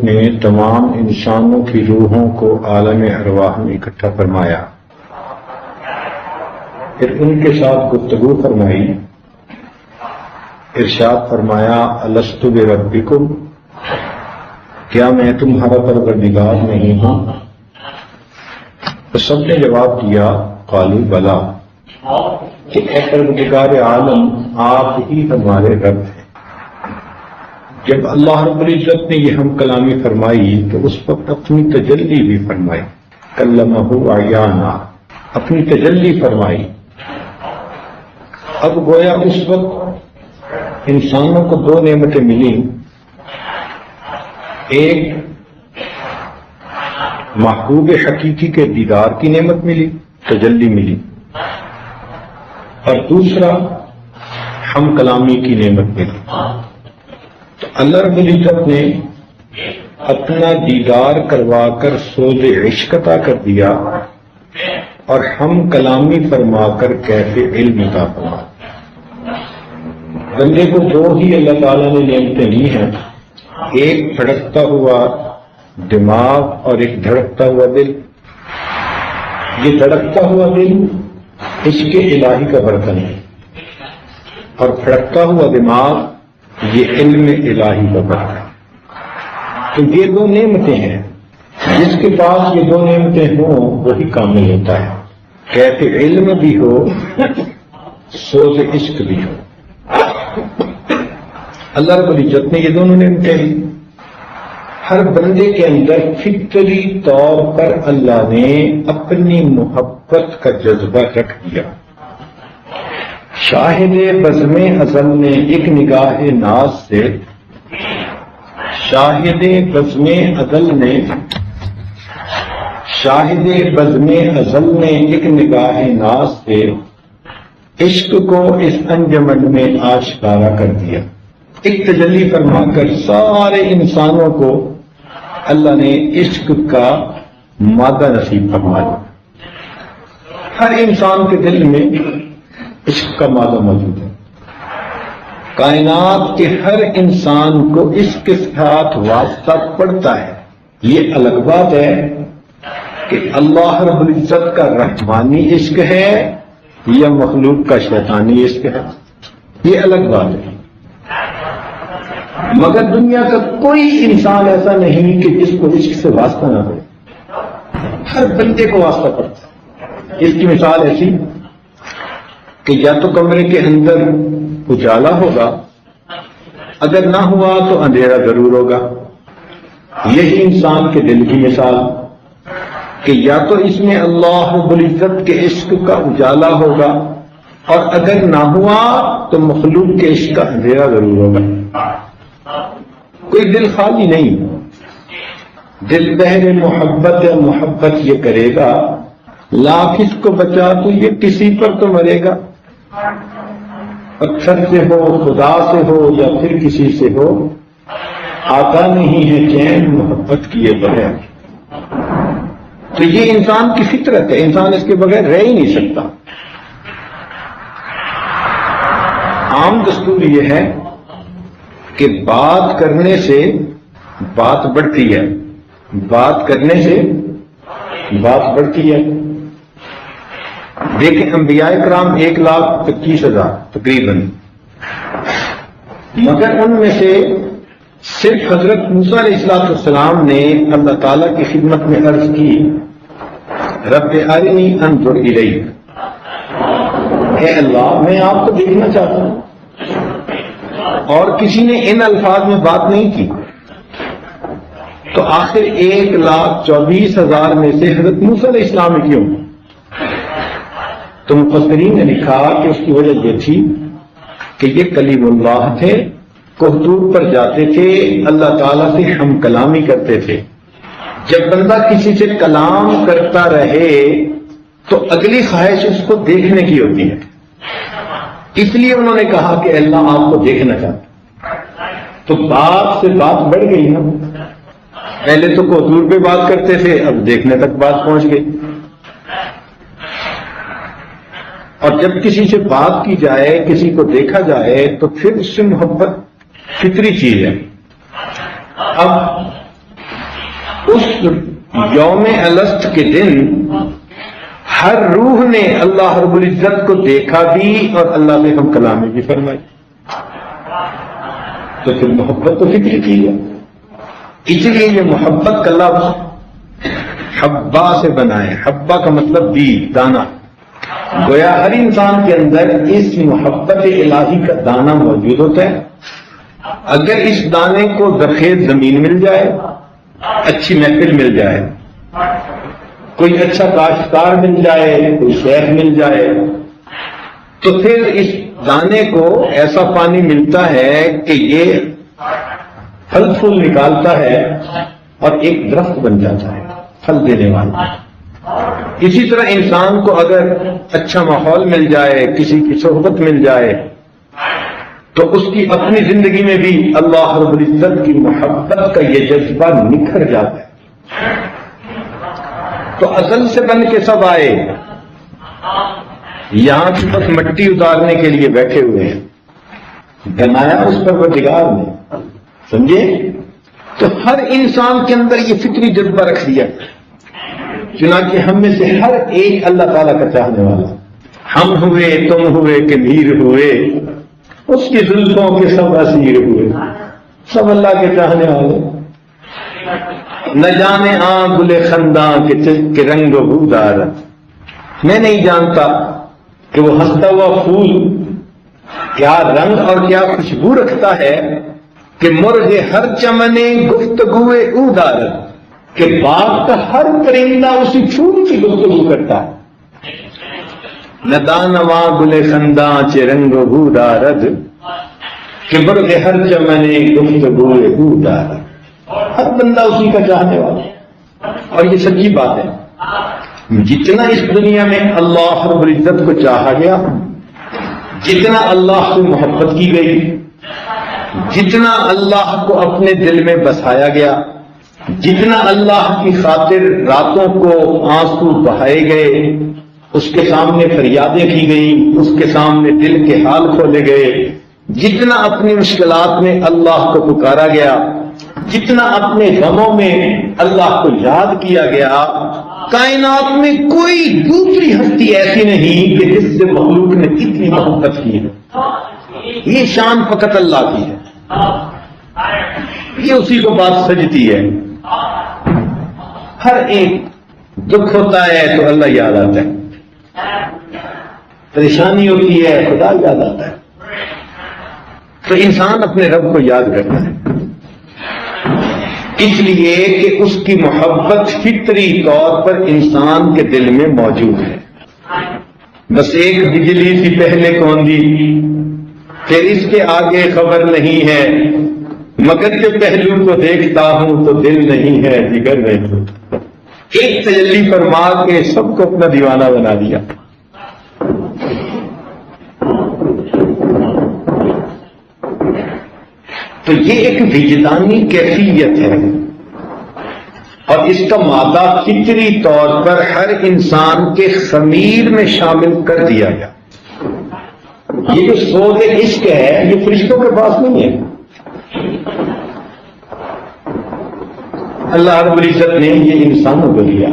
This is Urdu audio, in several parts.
نے تمام انسانوں کی روحوں کو عالم ارواح میں اکٹھا فرمایا، پھر ان کے ساتھ گفتگو فرمائی، ارشاد فرمایا الست بربکم، کیا میں تمہارا پروردگار نہیں ہوں؟ تو سب نے جواب دیا قالوا بلا، کہ اے پروردگار عالم آپ ہی ہمارے رب ہیں۔ جب اللہ رب العزت نے یہ ہم کلامی فرمائی تو اس وقت اپنی تجلی بھی فرمائی، کلمہ عیانا، اپنی تجلی فرمائی۔ اب گویا اس وقت انسانوں کو دو نعمتیں ملی، ایک محبوب حقیقی کے دیدار کی نعمت ملی، تجلی ملی، اور دوسرا ہم کلامی کی نعمت ملی۔ تو اللہ رب العزت نے اپنا دیدار کروا کر سوز عشق عطا کر دیا اور ہم کلامی فرما کر کیفے علم عطا فرما۔ بندے کو دو ہی اللہ تعالیٰ نے نعمتیں دی ہیں، ایک دھڑکتا ہوا دماغ اور ایک دھڑکتا ہوا دل۔ یہ دھڑکتا ہوا دل عشق الہی کا برتن ہے، اور دھڑکتا ہوا دماغ یہ علم الہی کا برتن ہے۔ تو یہ دو نعمتیں ہیں، جس کے پاس یہ دو نعمتیں ہوں وہی کامل ہوتا ہے، کہتے علم بھی ہو سوز عشق بھی ہو۔ اللہ رب العزت نے یہ دونوں نعمتیں دی۔ ہر بندے کے اندر فطری طور پر اللہ نے اپنی محبت کا جذبہ رکھ دیا۔ شاہد بزم ازل نے ایک نگاہ ناز سے، شاہد بزم ازل نے ایک نگاہ ناز سے عشق کو اس انجمن میں آشکارا کر دیا۔ ایک تجلی فرما کر سارے انسانوں کو اللہ نے عشق کا مادہ نصیب فرمایا۔ ہر انسان کے دل میں عشق کا مادہ موجود ہے۔ کائنات کے ہر انسان کو اس کے ساتھ واسطہ پڑتا ہے۔ یہ الگ بات ہے کہ اللہ رب العزت کا رحمانی عشق ہے یا مخلوق کا شیطانی عشق ہے، یہ الگ بات ہے۔ مگر دنیا کا کوئی انسان ایسا نہیں کہ جس کو عشق سے واسطہ نہ ہو، ہر بندے کو واسطہ پڑتا ہے۔ اس کی مثال ایسی کہ یا تو کمرے کے اندر اجالا ہوگا، اگر نہ ہوا تو اندھیرا ضرور ہوگا۔ یہی انسان کے دل کی مثال کہ یا تو اس میں اللہ رب العزت کے عشق کا اجالا ہوگا، اور اگر نہ ہوا تو مخلوق کے عشق کا اندھیرا ضرور ہوگا۔ کوئی دل خالی نہیں، دل بہر محبت یا محبت یہ کرے گا، لاکھ اس کو بچا تو یہ کسی پر تو مرے گا، پتھر سے ہو، خدا سے ہو یا پھر کسی سے ہو، آتا نہیں ہے چین محبت کیے بغیر۔ تو یہ انسان کی فطرت ہے، انسان اس کے بغیر رہ ہی نہیں سکتا۔ عام دستور یہ ہے کہ بات کرنے سے بات بڑھتی ہے، بات کرنے سے بات بڑھتی ہے۔ دیکھیں انبیاء کرام 1,25,000 تقریباً، مگر ان میں سے صرف حضرت موسیٰ علیہ السلام نے اللہ تعالیٰ کی خدمت میں عرض کی رب ارنی انظر الیک، اے اللہ میں آپ کو دیکھنا چاہتا ہوں، اور کسی نے ان الفاظ میں بات نہیں کی۔ تو آخر 1,24,000 میں سے حضرت موسیٰ علیہ السلام کیوں؟ تو مفسرین نے لکھا کہ اس کی وجہ یہ تھی کہ یہ کلیم اللہ تھے، کوہتور پر جاتے تھے، اللہ تعالیٰ سے ہم کلامی کرتے تھے۔ جب بندہ کسی سے کلام کرتا رہے تو اگلی خواہش اس کو دیکھنے کی ہوتی ہے، اس لیے انہوں نے کہا کہ اللہ آپ کو دیکھنا چاہتا۔ تو بات سے بات بڑھ گئی نا، پہلے تو کوہتور پہ بات کرتے تھے، اب دیکھنے تک بات پہنچ گئی۔ اور جب کسی سے بات کی جائے، کسی کو دیکھا جائے تو پھر اس سے محبت فطری چیز ہے۔ اب اس یوم الست کے دن ہر روح نے اللہ رب العزت کو دیکھا بھی اور اللہ سے ہم کلامی بھی فرمائی. تو پھر محبت تو فکر کی ہے. اس لیے یہ محبت کا لفظ حبا سے بنا ہے. حبا کا مطلب بیج، دانا. گویا ہر انسان کے اندر اس محبت الہی کا دانا موجود ہوتا ہے. اگر اس دانے کو زرخیز زمین مل جائے، اچھی محفل مل جائے، کوئی اچھا کاشتکار مل جائے، کوئی شیخ مل جائے، تو پھر اس دانے کو ایسا پانی ملتا ہے کہ یہ پھل پھول نکالتا ہے اور ایک درخت بن جاتا ہے پھل دینے والا. اسی طرح انسان کو اگر اچھا ماحول مل جائے، کسی کی صحبت مل جائے، تو اس کی اپنی زندگی میں بھی اللہ رب العزت کی محبت کا یہ جذبہ نکھر جاتا ہے. تو اصل سے بن کے سب آئے، یہاں کی بس مٹی اتارنے کے لیے بیٹھے ہوئے ہیں. بنایا اس پروردگار نے، سمجھے؟ تو ہر انسان کے اندر یہ فکری جذبہ رکھ دیا، چنانچہ ہم میں سے ہر ایک اللہ تعالیٰ کا چاہنے والا. ہم ہوئے، تم ہوئے کہ میر ہوئے، اس کی زلفوں کے سب اسیر ہوئے، سب اللہ کے چاہنے والے. نہ جانے گل خنداں کے رنگ و بو دارت. میں نہیں جانتا کہ وہ ہنستا ہوا پھول کیا رنگ اور کیا خوشبو رکھتا ہے کہ مرغ ہر چمنے گفتگوئے او دارت، کہ باغ کا ہر پرندہ اسی پھول کی گفتگو کرتا ہے. نہ دانواں گل خنداں چے رنگ و بو دارد، کہ مرغ ہر چمنے گفتگوئے او دارد. ہر بندہ اسی کا چاہنے والا. اور یہ سچی بات ہے. جتنا اس دنیا میں اللہ رب العزت کو چاہا گیا، جتنا اللہ سے محبت کی گئی، جتنا اللہ کو اپنے دل میں بسایا گیا، جتنا اللہ کی خاطر راتوں کو آنسو بہائے گئے، اس کے سامنے فریادیں کی گئیں، اس کے سامنے دل کے حال کھولے گئے، جتنا اپنی مشکلات میں اللہ کو پکارا گیا، جتنا اپنے غموں میں اللہ کو یاد کیا گیا، کائنات میں کوئی دوسری ہستی ایسی نہیں کہ جس سے مخلوق نے اتنی محبت کی ہے. یہ شان فقط اللہ کی ہے، یہ اسی کو بات سجتی ہے. ہر ایک دکھ ہوتا ہے تو اللہ یاد آتا ہے، پریشانی ہوتی ہے خدا یاد آتا ہے. تو انسان اپنے رب کو یاد کرتا ہے، اس لیے کہ اس کی محبت فطری طور پر انسان کے دل میں موجود ہے. بس ایک بجلی سی پہلے کوندی، پھر اس کے آگے خبر نہیں ہے، مگر کے پہلو کو دیکھتا ہوں تو دل نہیں ہے جگر نہیں. ایک تجلی فرما کے سب کو اپنا دیوانہ بنا دیا. تو یہ ایک وجدانی کیفیت ہے، اور اس کا مادہ فطری طور پر ہر انسان کے خمیر میں شامل کر دیا گیا. یہ جو سوز عشق ہے یہ فرشتوں کے پاس نہیں ہے، اللہ رب العزت نے یہ انسانوں کو دیا.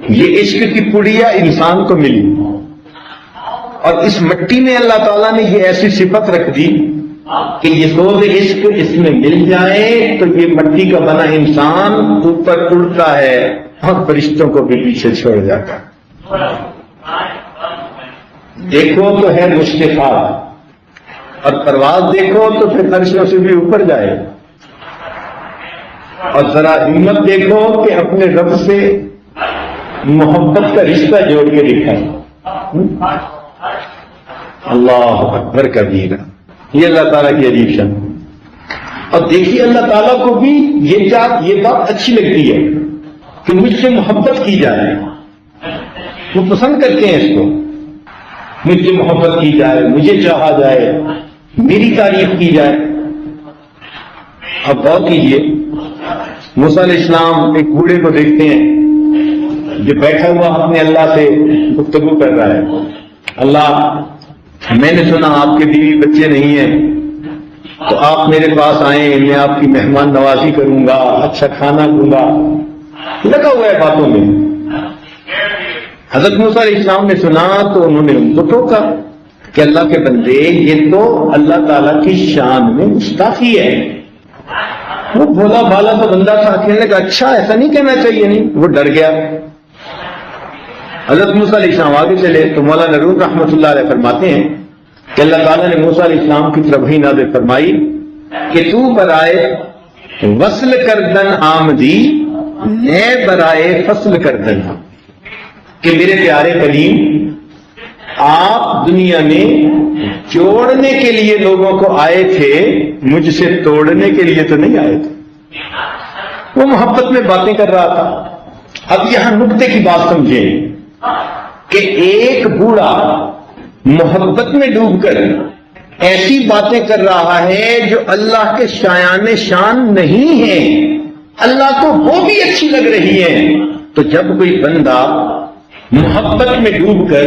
یہ عشق کی پڑیا انسان کو ملی، اور اس مٹی میں اللہ تعالیٰ نے یہ ایسی صفت رکھ دی کہ یہ سوز عشق اس میں مل جائے تو یہ مٹی کا بنا انسان اوپر اڑتا ہے اور فرشتوں کو بھی پیچھے چھوڑ جاتا ہے. دیکھو تو ہے مشتاق، اور پرواز دیکھو تو پھر عرشوں سے بھی اوپر جائے. اور ذرا ہمت دیکھو کہ اپنے رب سے محبت کا رشتہ جوڑ کے دکھائے. اللہ اکبر کبیرہ، یہ اللہ تعالیٰ کی عجیب شان. اور دیکھیے اللہ تعالیٰ کو بھی یہ بات اچھی لگتی ہے کہ مجھ سے محبت کی جائے. وہ پسند کرتے ہیں اس کو، مجھ سے محبت کی جائے، مجھے چاہا جائے، میری تعریف کی جائے. اب غور کیجیے، موسیٰ علیہ السلام ایک بوڑھے کو دیکھتے ہیں جو بیٹھا ہوا اپنے اللہ سے گفتگو کر رہا ہے. اللہ، میں نے سنا آپ کے بیوی بچے نہیں ہیں تو آپ میرے پاس آئیں، میں آپ کی مہمان نوازی کروں گا، اچھا کھانا دوں گا، لگا ہوا ہے باتوں میں۔ حضرت موسیٰ علیہ السلام نے سنا تو انہوں نے ان کو ٹوکا کہ اللہ کے بندے، یہ تو اللہ تعالیٰ کی شان میں گستاخی ہے۔ وہ بھولا بھالا تو بندہ تھا، کہنے لگا اچھا ایسا نہیں کہنا چاہیے، نہیں، وہ ڈر گیا۔ حضرت موسیٰ علیہ السلام آگے چلے تو مولانا روم رحمۃ اللہ علیہ فرماتے ہیں کہ اللہ تعالیٰ نے موسیٰ علیہ السلام کی طرف وحی نازل فرمائی کہ تو برائے وصل کردن آمدی، میں برائے فصل کردن، کہ میرے پیارے کلیم آپ دنیا میں جوڑنے کے لیے لوگوں کو آئے تھے، مجھ سے توڑنے کے لیے تو نہیں آئے تھے۔ وہ محبت میں باتیں کر رہا تھا۔ اب یہاں نقطے کی بات سمجھیں کہ ایک بوڑھا محبت میں ڈوب کر ایسی باتیں کر رہا ہے جو اللہ کے شایان شان نہیں ہیں، اللہ کو وہ بھی اچھی لگ رہی ہے۔ تو جب کوئی بندہ محبت میں ڈوب کر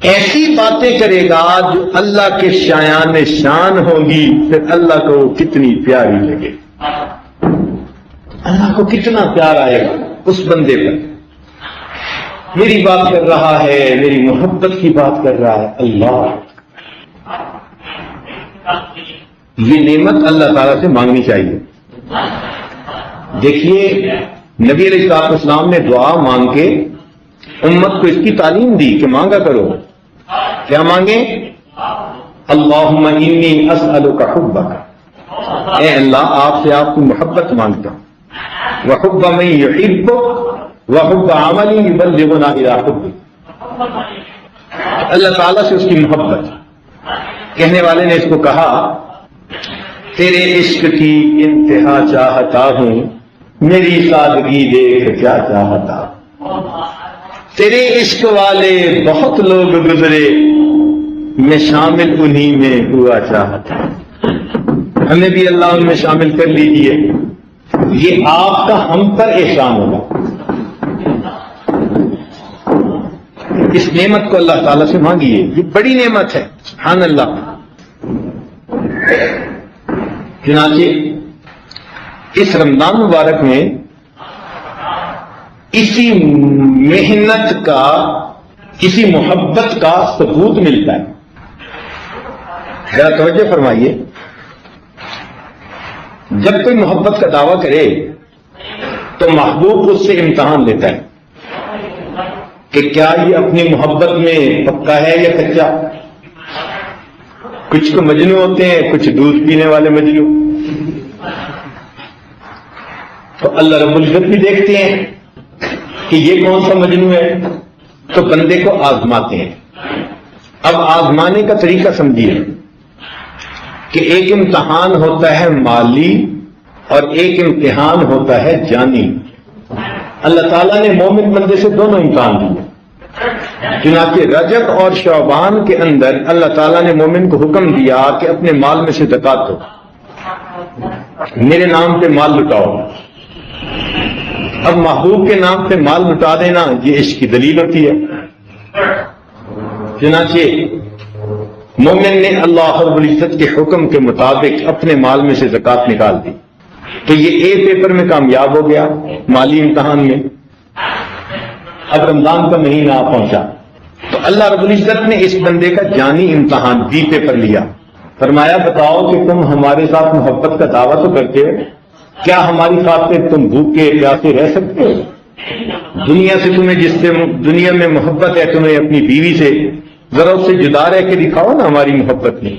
ایسی باتیں کرے گا جو اللہ کے شایان شان ہوگی، پھر اللہ کو کتنی پیاری لگے، اللہ کو کتنا پیار آئے گا اس بندے پر۔ میری بات کر رہا ہے، میری محبت کی بات کر رہا ہے اللہ۔ یہ نعمت اللہ تعالیٰ سے مانگنی چاہیے۔ دیکھیے نبی علیہ السلام نے دعا مانگ کے امت کو اس کی تعلیم دی کہ مانگا کرو۔ کیا مانگیں؟ اللہم انی اسألک حبک، اے اللہ آپ سے آپ کی محبت مانگتا ہوں، وحب من یحبک وحب عمل یبلغنا الی حبک، اللہ تعالیٰ سے اس کی محبت۔ کہنے والے نے اس کو کہا تیرے عشق کی انتہا چاہتا ہوں، میری سادگی دیکھ کیا چاہتا، تیرے عشق والے بہت لوگ گزرے، میں شامل انہی میں ہوا چاہتا، ہمیں بھی اللہ ان میں شامل کر لیجیے۔ یہ آپ کا ہم پر احسان ہوگا۔ اس نعمت کو اللہ تعالیٰ سے مانگیے، یہ بڑی نعمت ہے، سبحان اللہ۔ چنانچہ اس رمضان مبارک میں اسی محنت کا، اسی محبت کا ثبوت ملتا ہے۔ ذرا توجہ فرمائیے، جب کوئی محبت کا دعویٰ کرے تو محبوب اس سے امتحان لیتا ہے کہ کیا یہ اپنی محبت میں پکا ہے یا کچا۔ کچھ تو مجنو ہوتے ہیں، کچھ دودھ پینے والے مجنو، تو اللہ رب العزت بھی دیکھتے ہیں کہ یہ کون سا مجنو ہے، تو بندے کو آزماتے ہیں۔ اب آزمانے کا طریقہ سمجھیے کہ ایک امتحان ہوتا ہے مالی اور ایک امتحان ہوتا ہے جانی۔ اللہ تعالیٰ نے مومن بندے سے دونوں امتحان دیے۔ چنانچہ رجب اور شعبان کے اندر اللہ تعالیٰ نے مومن کو حکم دیا کہ اپنے مال میں سے زکات دو، میرے نام پہ مال لٹاؤ۔ اب محبوب کے نام پہ مال لٹا دینا یہ عشق کی دلیل ہوتی ہے۔ چنانچہ مومن نے اللہ رب العزت کے حکم کے مطابق اپنے مال میں سے زکات نکال دی، تو یہ اے پیپر میں کامیاب ہو گیا مالی امتحان میں۔ اب رمضان کا مہینہ آ پہنچا تو اللہ رب العزت نے اس بندے کا جانی امتحان بی پیپر لیا۔ فرمایا بتاؤ کہ تم ہمارے ساتھ محبت کا دعویٰ تو کرتے ہو، کیا ہماری خاطر تم بھوکے پیاسے رہ سکتے ہو؟ دنیا سے تمہیں جس سے دنیا میں محبت ہے تمہیں اپنی بیوی سے، ذرا اس سے جدا رہ کے دکھاؤ نا ہماری محبت میں۔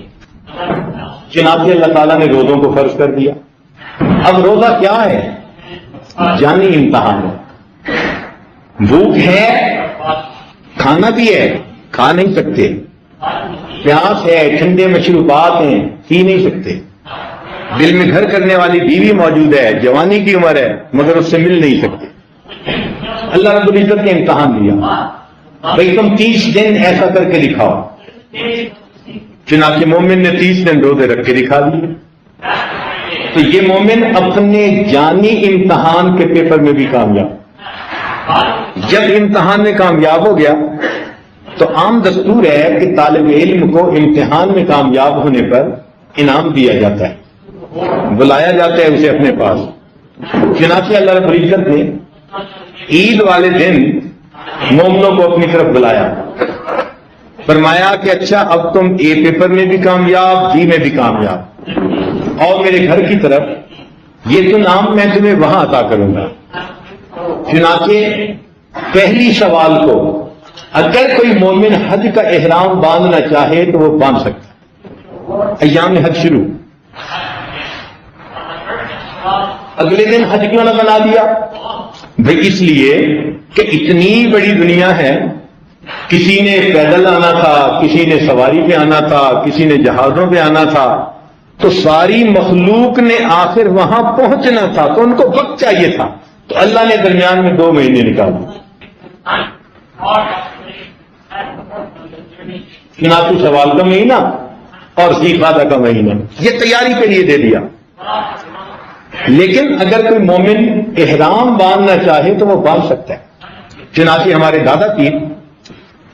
چنانچہ اللہ تعالیٰ نے روزوں کو فرض کر دیا۔ اب روزہ کیا ہے؟ جانی امتحان ہے۔ بھوک ہے، کھانا بھی ہے، کھا نہیں سکتے، پیاس ہے، ٹھنڈے مشروبات ہیں، پی نہیں سکتے، دل میں گھر کرنے والی بیوی موجود ہے، جوانی کی عمر ہے مگر اس سے مل نہیں سکتے۔ اللہ رب العزت نے امتحان دیا، بھئی تم 30 دن ایسا کر کے دکھاؤ۔ چنانچہ مومن نے 30 دن روزے رکھ کے دکھا دیے۔ تو یہ مومن اپنے جانی امتحان کے پیپر میں بھی کامیاب۔ جب امتحان میں کامیاب ہو گیا تو عام دستور ہے کہ طالب علم کو امتحان میں کامیاب ہونے پر انعام دیا جاتا ہے، بلایا جاتا ہے اسے اپنے پاس۔ چنانچہ اللہ رب العزت نے عید والے دن مومنوں کو اپنی طرف بلایا، فرمایا کہ اچھا اب تم اے پیپر میں بھی کامیاب، جی میں بھی کامیاب، اور میرے گھر کی طرف یہ تو نام میں تمہیں وہاں عطا کروں گا۔ چنانچہ پہلی سوال کو اگر کوئی مومن حج کا احرام باندھنا چاہے تو وہ باندھ سکتا ہے، ایام حج شروع۔ اگلے دن حج کیوں نہ بنا دیا؟ بھئی اس لیے کہ اتنی بڑی دنیا ہے، کسی نے پیدل آنا تھا، کسی نے سواری پہ آنا تھا، کسی نے جہازوں پہ آنا تھا، تو ساری مخلوق نے آخر وہاں پہنچنا تھا، تو ان کو وقت چاہیے تھا، تو اللہ نے درمیان میں 2 مہینے نکالے۔ چنانچہ سوال کا مہینہ اور ذی قعدہ کا مہینہ یہ تیاری کے لیے دے دیا۔ لیکن اگر کوئی مومن احرام باندھنا چاہے تو وہ باندھ سکتا ہے۔ چنانچہ ہمارے دادا پیر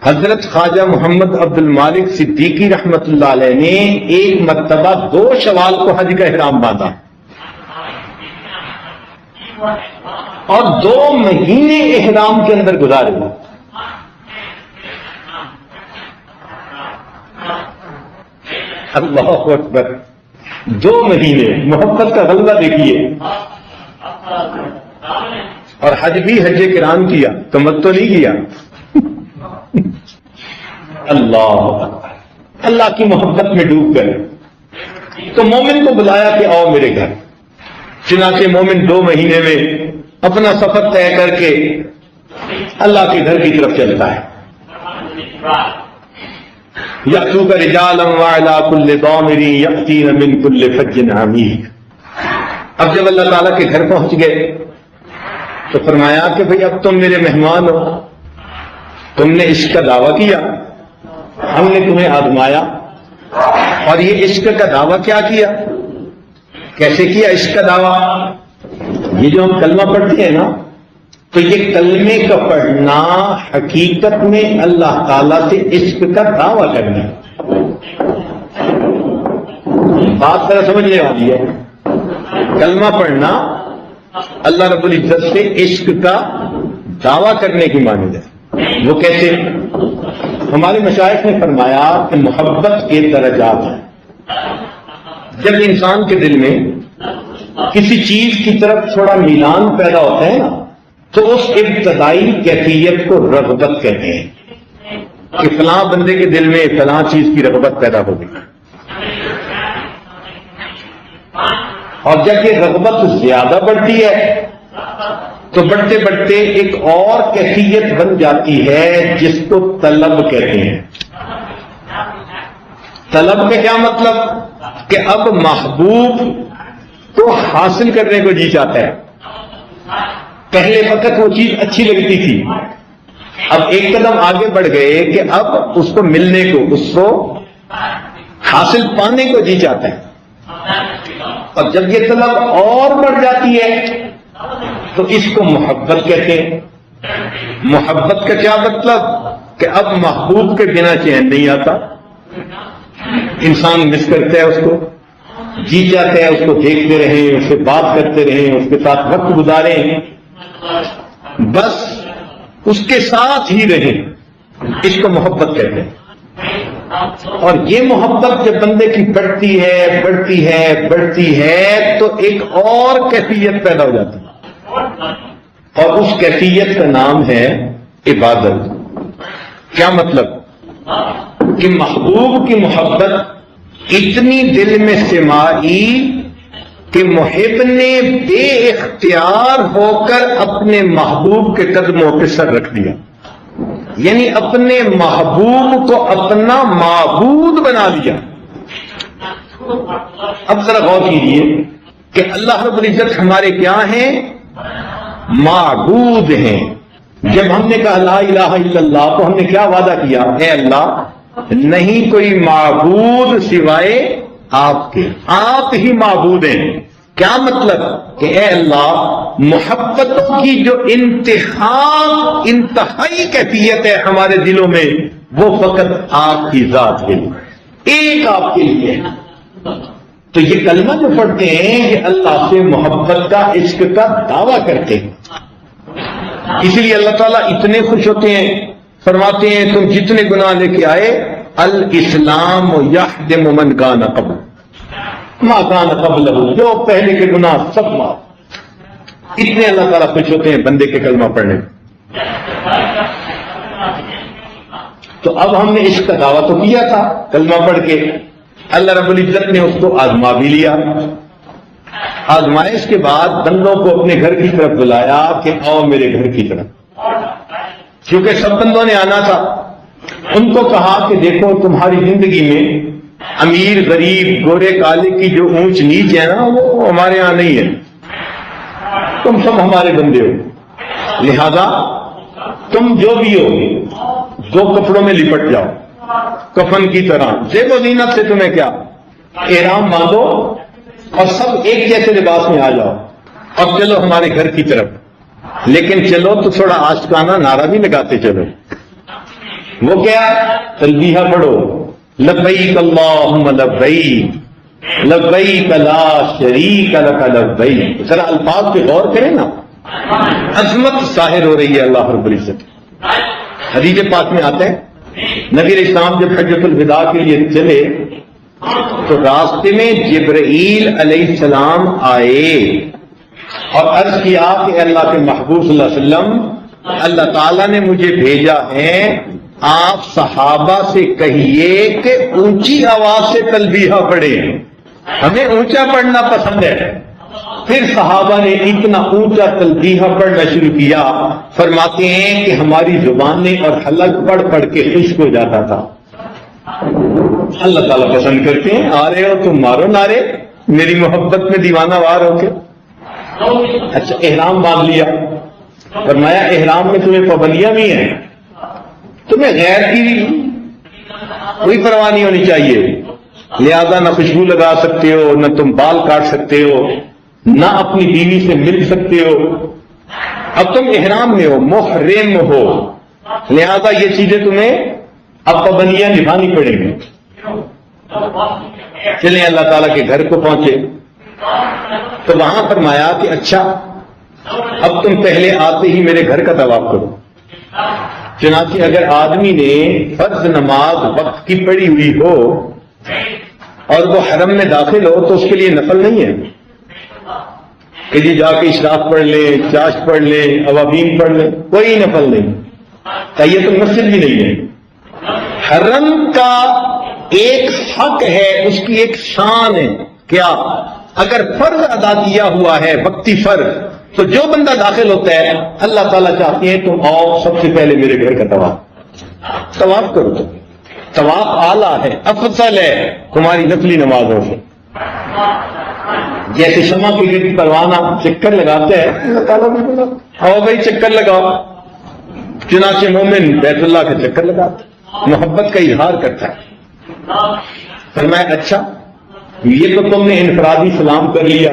حضرت خواجہ محمد عبد المالک صدیقی رحمت اللہ علیہ نے ایک مرتبہ 2 شوال کو حج کا احرام باندھا اور 2 مہینے احرام کے اندر گزارے۔ اللہ اکبر، 2 مہینے محبت کا غلبہ دیکھیے۔ اور حج بھی حج کرام کیا، تمتع نہیں کیا۔ اللہ کی محبت میں ڈوب گئے۔ تو مومن کو بلایا کہ آؤ میرے گھر۔ چنانچہ مومن 2 مہینے میں اپنا سفر طے کر کے اللہ کے گھر کی طرف چلتا ہے۔ یأتوک رجالا وعلی کل ضامر یأتین من کل فج عمیق۔ اب جب اللہ تعالیٰ کے گھر پہنچ گئے تو فرمایا کہ بھئی اب تم میرے مہمان ہو، تم نے عشق کا دعویٰ کیا، ہم نے تمہیں آزمایا، اور یہ عشق کا دعویٰ کیا کیا، کیسے کیا عشق کا دعویٰ؟ یہ جو ہم کلمہ پڑھتے ہیں نا، تو یہ کلمے کا پڑھنا حقیقت میں اللہ تعالیٰ سے عشق کا دعویٰ کرنا ہے۔ بات ذرا سمجھنے والی ہے۔ کلمہ پڑھنا اللہ رب العزت سے عشق کا دعویٰ کرنے کی مانند ہے۔ وہ کیسے؟ ہمارے مشائخ نے فرمایا کہ محبت کے درجات ہیں۔ جب انسان کے دل میں کسی چیز کی طرف تھوڑا میلان پیدا ہوتا ہے نا، تو اس ابتدائی کیفیت کو رغبت کہتے ہیں کہ فلاں بندے کے دل میں فلاں چیز کی رغبت پیدا ہو گئی۔ اور جب یہ رغبت زیادہ بڑھتی ہے تو بڑھتے بڑھتے ایک اور کیفیت بن جاتی ہے جس کو طلب کہتے ہیں۔ طلب کا کیا مطلب؟ کہ اب محبوب کو حاصل کرنے کو جی چاہتا ہے۔ پہلے وقت وہ چیز اچھی لگتی تھی، اب ایک قدم آگے بڑھ گئے کہ اب اس کو ملنے کو، اس کو حاصل پانے کو جی چاہتا ہے۔ اور جب یہ طلب اور بڑھ جاتی ہے تو اس کو محبت کہتے ہیں۔ محبت کا کیا مطلب؟ کہ اب محبوب کے بنا چین نہیں آتا، انسان مس کرتا ہے اس کو، جی چاہتا ہے اس کو دیکھتے رہیں، اس سے بات کرتے رہیں، اس کے ساتھ وقت گزاریں، بس اس کے ساتھ ہی رہیں، اس کو محبت کہتے ہیں۔ اور یہ محبت جب بندے کی بڑھتی ہے بڑھتی ہے بڑھتی ہے تو ایک اور کیفیت پیدا ہو جاتی ہے، اور اس کیفیت کا نام ہے عبادت۔ کیا مطلب؟ کہ محبوب کی محبت اتنی دل میں سمائی کہ محب نے بے اختیار ہو کر اپنے محبوب کے قدموں پہ سر رکھ دیا، یعنی اپنے محبوب کو اپنا معبود بنا لیا۔ اب ذرا غور کیجیے کہ اللہ رب العزت ہمارے کیا ہیں؟ معبود ہیں۔ جب ہم نے کہا لا الہ الا اللہ تو ہم نے کیا وعدہ کیا؟ اے اللہ نہیں کوئی معبود سوائے آپ کے، آپ ہی معبود ہیں۔ کیا مطلب؟ کہ اے اللہ محبت کی جو انتہائی کیفیت ہے ہمارے دلوں میں، وہ فقط آپ کی ذات کے لیے، ایک آپ کے لیے ہے۔ تو یہ کلمہ جو پڑھتے ہیں یہ اللہ سے محبت کا، عشق کا دعویٰ کرتے ہیں. اس لیے اللہ تعالیٰ اتنے خوش ہوتے ہیں، فرماتے ہیں تم جتنے گناہ لے کے آئے، الاسلام یحدم من کان قبل ما کان قبلہ، جو پہلے کے گناہ سب معاف. اتنے اللہ تعالیٰ خوش ہوتے ہیں بندے کے کلمہ پڑھنے. تو اب ہم نے عشق کا دعویٰ تو کیا تھا کلمہ پڑھ کے، اللہ رب العزت نے اس کو آزما بھی لیا. آزمائش کے بعد بندوں کو اپنے گھر کی طرف بلایا کہ آؤ میرے گھر کی طرف. کیونکہ سب بندوں نے آنا تھا. ان کو کہا کہ دیکھو تمہاری زندگی میں امیر غریب گورے کالے کی جو اونچ نیچ ہے نا وہ ہمارے ہاں نہیں ہے. تم سب ہمارے بندے ہو، لہذا تم جو بھی ہو دو کپڑوں میں لپٹ جاؤ کفن کی طرح، زیب و زینت سے تمہیں کیا احرام باندھو اور سب ایک جیسے لباس میں آ جاؤ اور چلو ہمارے گھر کی طرف. لیکن چلو تو تھوڑا عاشقانہ نعرہ بھی لگاتے چلو. وہ کیا؟ تلبیہ پڑھو، لبیک اللہم لبیک لبیک لا شریک لک لبیک. ذرا الفاظ پہ غور کریں نا، عظمت ظاہر ہو رہی ہے اللہ رب العزت. حدیث پاک میں آتے ہیں نبی علیہ السلام جب حجۃ الوداع کے لیے چلے تو راستے میں جبرائیل علیہ السلام آئے اور عرض کیا کہ اللہ کے محبوب صلی اللہ علیہ وسلم، اللہ تعالیٰ نے مجھے بھیجا ہے، آپ صحابہ سے کہیے کہ اونچی آواز سے تلبیہ پڑھیں، ہمیں اونچا پڑھنا پسند ہے. پھر صحابہ نے اتنا اونچا تلبیہ پڑھنا شروع کیا، فرماتے ہیں کہ ہماری زبانیں اور حلق پڑھ پڑھ کے خشک ہو جاتا تھا. اللہ تعالیٰ پسند کرتے ہیں، آ رہے ہو تم مارو نعرے میری محبت میں دیوانہ وار ہو کے. اچھا احرام باندھ لیا، فرمایا احرام میں تمہیں پابندیاں بھی ہیں، تمہیں غیر کی کوئی پرواہ نہیں ہونی چاہیے، لہذا نہ خوشبو لگا سکتے ہو، نہ تم بال کاٹ سکتے ہو، نہ اپنی بیوی سے مل سکتے ہو. اب تم احرام میں ہو، محرم ہو، لہذا یہ چیزیں تمہیں اب پابندیاں نبھانی پڑیں گی. چلیں اللہ تعالیٰ کے گھر کو پہنچے تو وہاں فرمایا کہ اچھا اب تم پہلے آتے ہی میرے گھر کا طواف کرو. چنانچہ اگر آدمی نے فرض نماز وقت کی پڑھی ہوئی ہو اور وہ حرم میں داخل ہو تو اس کے لیے نفل نہیں ہے کہ جی جا کے اشراق پڑھ لیں، چاش پڑھ لیں، اوابین پڑھ لیں، کوئی نفل نہیں. تحیۃ المسجد بھی نہیں ہے. حرم کا ایک حق ہے، اس کی ایک شان ہے. کیا؟ اگر فرض ادا کیا ہوا ہے وقتی فرض تو جو بندہ داخل ہوتا ہے اللہ تعالیٰ چاہتے ہیں تم آؤ سب سے پہلے میرے گھر کا طواف کرو. تو طواف اعلیٰ ہے، افضل ہے تمہاری نفلی نمازوں سے. جیسے شمع کے گرد پروانہ چکر لگاتا ہے، اللہ تعالیٰ نے بولا آؤ بھائی چکر لگاؤ. چنانچہ مومن بیت اللہ کا چکر لگاتا، محبت کا اظہار کرتا ہے. فرمایا اچھا یہ تو تم نے انفرادی سلام کر لیا،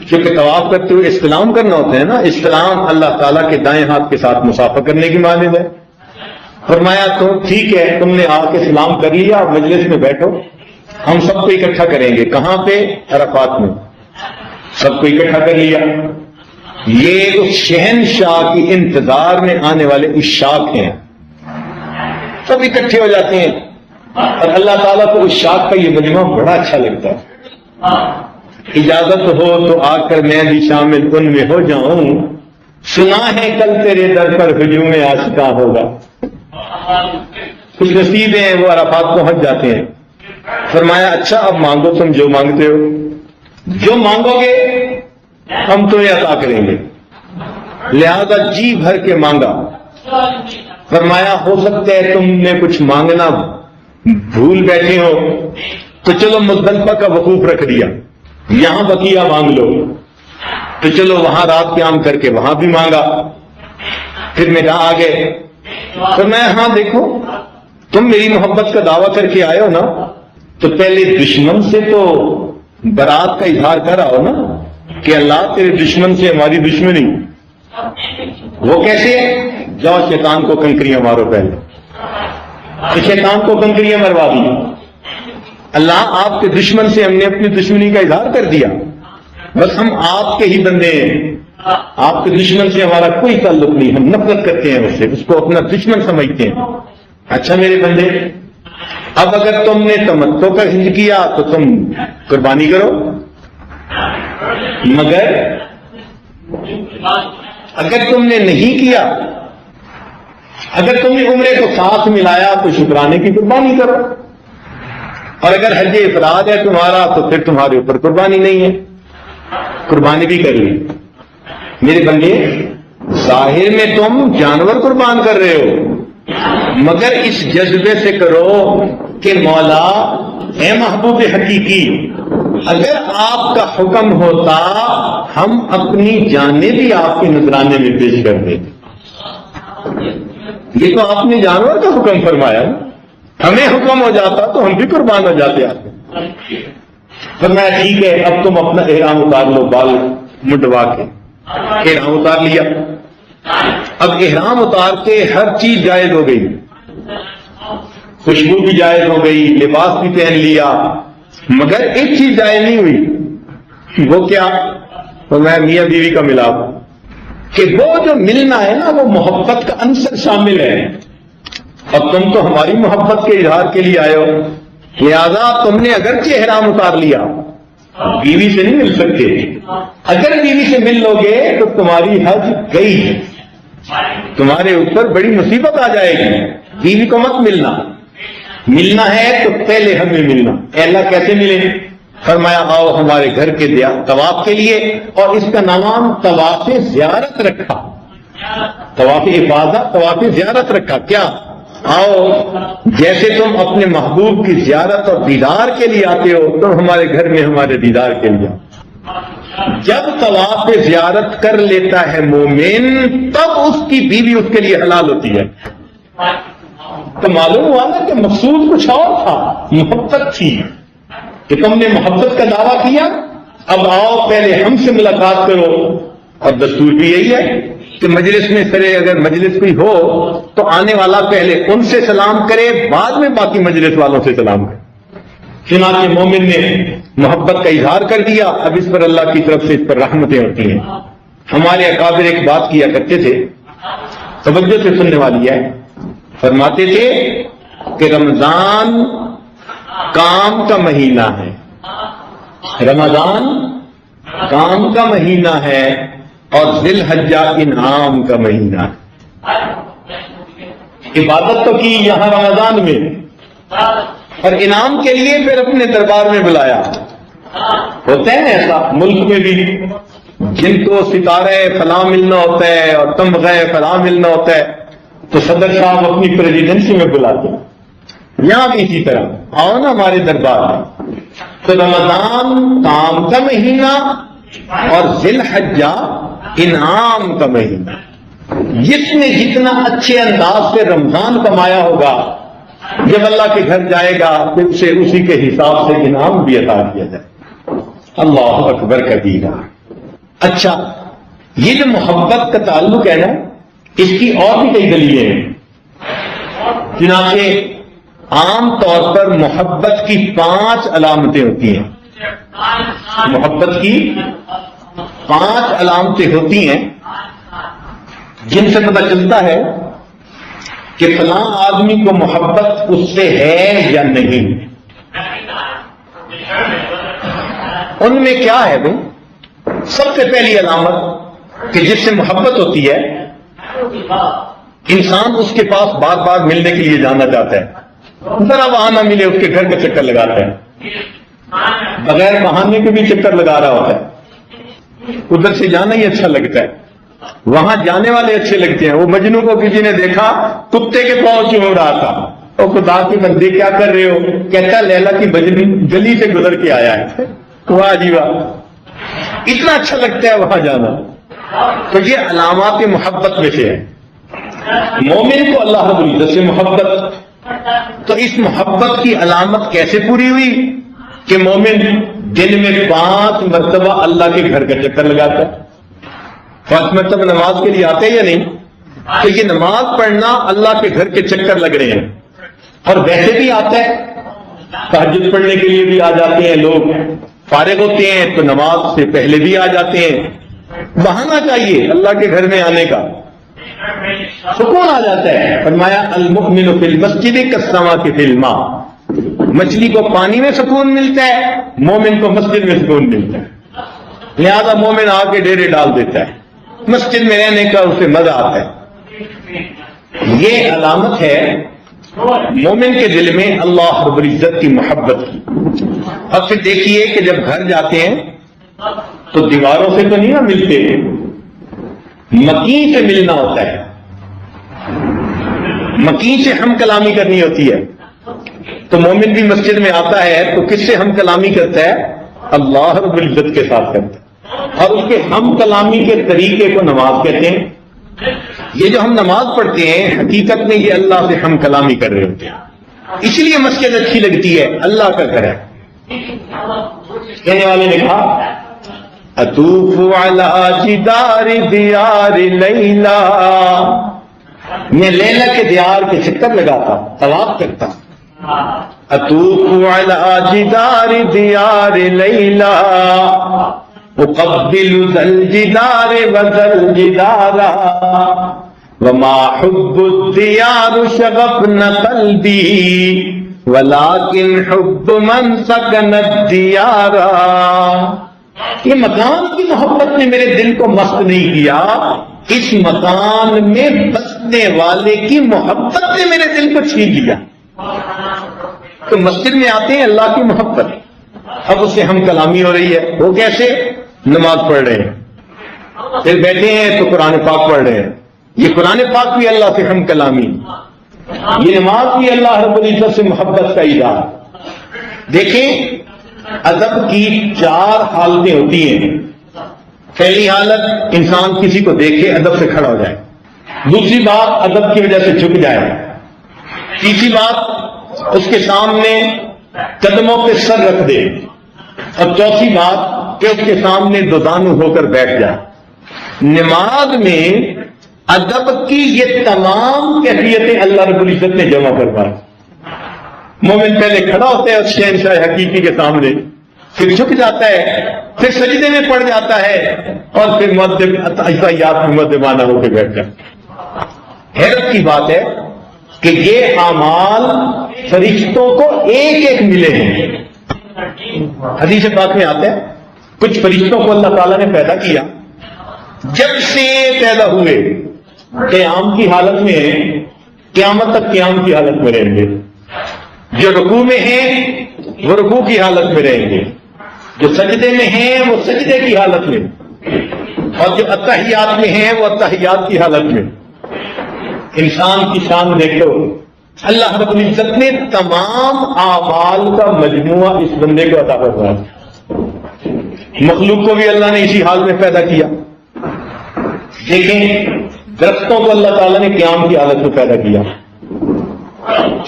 کیونکہ طواف کرتے ہوئے استلام کرنا ہوتا ہے نا. استلام اللہ تعالیٰ کے دائیں ہاتھ کے ساتھ مصافحہ کرنے کی مانند ہے. فرمایا تو ٹھیک ہے تم نے آ کے سلام کر لیا، اور مجلس میں بیٹھو، ہم سب کو اکٹھا کریں گے. کہاں پہ؟ عرفات میں. سب کو اکٹھا کر لیا. یہ اس شہنشاہ کی انتظار میں آنے والے عشاق ہیں، سب اکٹھے ہو جاتے ہیں اور اللہ تعالیٰ کو عشاق کا یہ مجمع بڑا اچھا لگتا ہے. اجازت ہو تو آ کر میں بھی شامل ان میں ہو جاؤں، سنا ہے کل تیرے در پر ہجوم عاشقاں ہوگا. کچھ نصیب ہیں وہ عرفات پہنچ جاتے ہیں. فرمایا اچھا اب مانگو تم جو مانگتے ہو، جو مانگو گے ہم تمہیں عطا کریں گے. لہذا جی بھر کے مانگا. فرمایا ہو سکتا ہے تم نے کچھ مانگنا بھول بیٹھے ہو تو چلو مزدلفہ کا وقوف رکھ دیا، یہاں بقیہ مانگ لو. تو چلو وہاں رات قیام کر کے وہاں بھی مانگا. پھر میرا آ گئے. فرمایا ہاں دیکھو تم میری محبت کا دعویٰ کر کے آئے ہو نا، تو پہلے دشمن سے تو برات کا اظہار کر آؤ نا کہ اللہ تیرے دشمن سے ہماری دشمنی. وہ کیسے؟ جاؤ شیطان کو کنکریاں مارو. پہلے تو شیطان کو کنکریاں مروا دی. اللہ آپ کے دشمن سے ہم نے اپنی دشمنی کا اظہار کر دیا، بس ہم آپ کے ہی بندے ہیں، آپ کے دشمن سے ہمارا کوئی تعلق نہیں، ہم نفرت کرتے ہیں اس سے، اس کو اپنا دشمن سمجھتے ہیں۔ اچھا میرے بندے، اب اگر تم نے تمتع کا حج کیا تو تم قربانی کرو، مگر اگر تم نے نہیں کیا، اگر تم نے عمرے کو ساتھ ملایا تو شکرانے کی قربانی کرو، اور اگر حج افراد ہے تمہارا تو پھر تمہارے اوپر قربانی نہیں ہے، قربانی بھی کر لی۔ میرے بندے، ظاہر میں تم جانور قربان کر رہے ہو، مگر اس جذبے سے کرو کہ مولا اے محبوب حقیقی، اگر آپ کا حکم ہوتا ہم اپنی جانیں بھی آپ کے نذرانے میں پیش کر دیتے۔ یہ تو آپ نے جانور کا حکم فرمایا، ہمیں حکم ہو جاتا تو ہم بھی قربان ہو جاتے آپ۔ فرمایا ٹھیک ہے، اب تم اپنا احرام اتار لو، بال مڈوا کے احرام اتار لیا۔ اب احرام اتار کے ہر چیز جائز ہو گئی، خوشبو بھی جائز ہو گئی، لباس بھی پہن لیا، مگر ایک چیز جائز نہیں ہوئی، وہ کیا؟ فرمایا میاں بیوی کا ملاپ، کہ وہ جو ملنا ہے نا وہ محبت کا عنصر شامل ہے، اور تم تو ہماری محبت کے اظہار کے لیے آئے ہو، لہذا تم نے اگرچہ احرام اتار لیا بیوی سے نہیں مل سکتے، اگر بیوی سے مل لو گے تو تمہاری حج گئی ہے، تمہارے اوپر بڑی مصیبت آ جائے گی، بیوی کو مت ملنا ہے تو پہلے ہمیں ملنا۔ اے اللہ کیسے ملے؟ فرمایا آؤ ہمارے گھر کے طواف کے لیے، اور اس کا نام طواف زیارت رکھا، طواف افاضہ، طواف زیارت رکھا۔ کیا؟ آؤ جیسے تم اپنے محبوب کی زیارت اور دیدار کے لیے آتے ہو، تم ہمارے گھر میں ہمارے دیدار کے لیے آؤ۔ جب طواف زیارت کر لیتا ہے مومن، تب اس کی بیوی اس کے لیے حلال ہوتی ہے۔ تو معلوم ہوا نا کہ مقصود کچھ اور تھا، محبت تھی، کہ تم نے محبت کا دعویٰ کیا، اب آؤ پہلے ہم سے ملاقات کرو، اور دستور بھی یہی ہے کہ مجلس میں سرے اگر مجلس کوئی ہو تو آنے والا پہلے ان سے سلام کرے، بعد میں باقی مجلس والوں سے سلام کرے۔ چنانچہ مومن نے محبت کا اظہار کر دیا، اب اس پر اللہ کی طرف سے اس پر رحمتیں ہوتی ہیں۔ ہمارے اکابر ایک بات کیا کرتے تھے، توجہ سے سننے والی ہے، فرماتے تھے کہ رمضان کام کا مہینہ ہے، رمضان کام کا مہینہ ہے، اور ذی الحجہ انعام کا مہینہ ہے۔ عبادت تو کی یہاں رمضان میں، اور انعام کے لیے پھر اپنے دربار میں بلایا۔ ہوتا ہے ایسا ملک میں بھی، جن کو ستارے فلاں ملنا ہوتا ہے اور تمغے فلاں ملنا ہوتا ہے تو صدر صاحب اپنی پریزیڈنسی میں بلاتے ہیں، یہاں بھی اسی طرح آؤ نا ہمارے دربار میں۔ تو رمضان کام کا مہینہ اور ذی الحجہ انعام کا مہینہ۔ جس نے جتنا اچھے انداز سے رمضان کمایا ہوگا، جب اللہ کے گھر جائے گا پھر اسے اسی کے حساب سے انعام بھی عطا کیا جائے۔ اللہ اکبر کبیرہ۔ اچھا، یہ جو محبت کا تعلق ہے نا، اس کی اور بھی کئی دلیلیں ہیں۔ چنانچہ عام طور پر محبت کی 5 علامتیں ہوتی ہیں، محبت کی 5 علامتیں ہوتی ہیں جن سے پتہ چلتا ہے کہ فلاں آدمی کو محبت اس سے ہے یا نہیں۔ ان میں کیا ہے بھائی؟ سب سے پہلی علامت کہ جس سے محبت ہوتی ہے، انسان اس کے پاس بار بار ملنے کے لیے جانا چاہتا ہے، ذرا وہاں نہ ملے اس کے گھر کا چکر لگاتا ہے، بغیر بہانے کے بھی چکر لگا رہا ہوتا ہے، ادھر سے جانا ہی اچھا لگتا ہے، وہاں جانے والے اچھے لگتے ہیں۔ وہ مجنو کو کسی نے دیکھا کتے کے پاؤں چوم رہا تھا، اور خدا کی بندے کیا کر رہے ہو؟ کہتا لیلا کی بجنی گلی سے گزر کے آیا ہے، واہ جی واہ، اتنا اچھا لگتا ہے وہاں جانا۔ تو یہ علامات محبت میں سے ہے۔ مومن کو اللہ رب العزت سے محبت، تو اس محبت کی علامت کیسے پوری ہوئی کہ مومن دن میں 5 مرتبہ اللہ کے گھر کا چکر لگاتا ہے۔ 5 مرتبہ نماز کے لیے آتے یا نہیں؟ تو یہ نماز پڑھنا اللہ کے گھر کے چکر لگ رہے ہیں، اور ویسے بھی آتا ہے تہجد پڑھنے کے لیے بھی آ جاتے ہیں لوگ، فارغ ہوتے ہیں تو نماز سے پہلے بھی آ جاتے ہیں۔ بہانا چاہیے اللہ کے گھر میں آنے کا، سکون آ جاتا ہے۔ فرمایا المؤمن فی المسجد کالسمک فی الماء، مچھلی کو پانی میں سکون ملتا ہے، مومن کو مسجد میں سکون ملتا ہے، لہذا مومن آ کے ڈیرے ڈال دیتا ہے، مسجد میں رہنے کا اسے مزہ آتا ہے۔ یہ علامت ہے مومن کے دل میں اللہ رب العزت کی محبت کی۔ اب پھر دیکھیے کہ جب گھر جاتے ہیں تو دیواروں سے تو نہیں نہ ملتے، مکین سے ملنا ہوتا ہے، مکین سے ہم کلامی کرنی ہوتی ہے۔ تو مومن بھی مسجد میں آتا ہے تو کس سے ہم کلامی کرتا ہے؟ اللہ رب العزت کے ساتھ کرتا ہے، اور اس کے ہم کلامی کے طریقے کو نماز کہتے ہیں۔ یہ جو ہم نماز پڑھتے ہیں حقیقت میں یہ اللہ سے ہم کلامی کر رہے ہوتے ہیں، اس لیے مسجد اچھی لگتی ہے، اللہ کا گھر ہے۔ کہنے والے نے کہا اطوف علی جدار دیار لیلا، میں لیلا کے دیار کے چکر لگاتا، طواف کرتا۔ اطوف علی جدار دیار لیلا اقبل ذا الجدار وذا الجدار وما حب الديار شغفنا قلبي ولكن حب من سكن الديار۔ یہ مکان کی محبت نے میرے دل کو مست نہیں کیا، اس مکان میں بسنے والے کی محبت نے میرے دل کو چھین لیا۔ تو مسجد میں آتے ہیں اللہ کی محبت، اب اس سے ہم کلامی ہو رہی ہے۔ وہ کیسے؟ نماز پڑھ رہے ہیں، پھر بیٹھے ہیں تو قرآن پاک پڑھ رہے ہیں، یہ قرآن پاک بھی اللہ سے ہم کلامی، یہ نماز بھی اللہ رب العزت سے محبت کا اظہار۔ دیکھیں ادب کی 4 حالتیں ہوتی ہیں۔ پہلی حالت انسان کسی کو دیکھے ادب سے کھڑا ہو جائے، دوسری بات ادب کی وجہ سے جھک جائے، تیسری بات اس کے سامنے قدموں پہ سر رکھ دے، اور چوتھی بات کہ اس کے سامنے دودانو ہو کر بیٹھ جائے۔ نماز میں ادب کی یہ تمام کیفیتیں اللہ رب العزت نے جمع کروائی۔ مومن پہلے کھڑا ہوتا ہے اس شہنشاہ حقیقی کے سامنے، پھر جھک جاتا ہے، پھر سجدے میں پڑ جاتا ہے، اور پھر عطیات میں مدمانہ ہو کے بیٹھ جاتا ہے۔ حیرت کی بات ہے کہ یہ اعمال فرشتوں کو ایک ایک ملے ہیں۔ حدیث پاک میں آتا ہے کچھ فرشتوں کو اللہ تعالیٰ نے پیدا کیا، جب سے پیدا ہوئے قیام کی حالت میں ہیں، قیامت تک قیام کی حالت میں رہیں گے۔ جو رکوع میں ہیں وہ رکوع کی حالت میں رہیں گے، جو سجدے میں ہیں وہ سجدے کی حالت میں، اور جو اتحیات میں ہیں وہ اتحیات کی حالت میں۔ انسان کی شان دیکھو، اللہ رب العزت نے تمام اعمال کا مجموعہ اس بندے کو عطا فرمایا۔ مخلوق کو بھی اللہ نے اسی حال میں پیدا کیا۔ دیکھیں درختوں کو اللہ تعالیٰ نے قیام کی حالت میں پیدا کیا،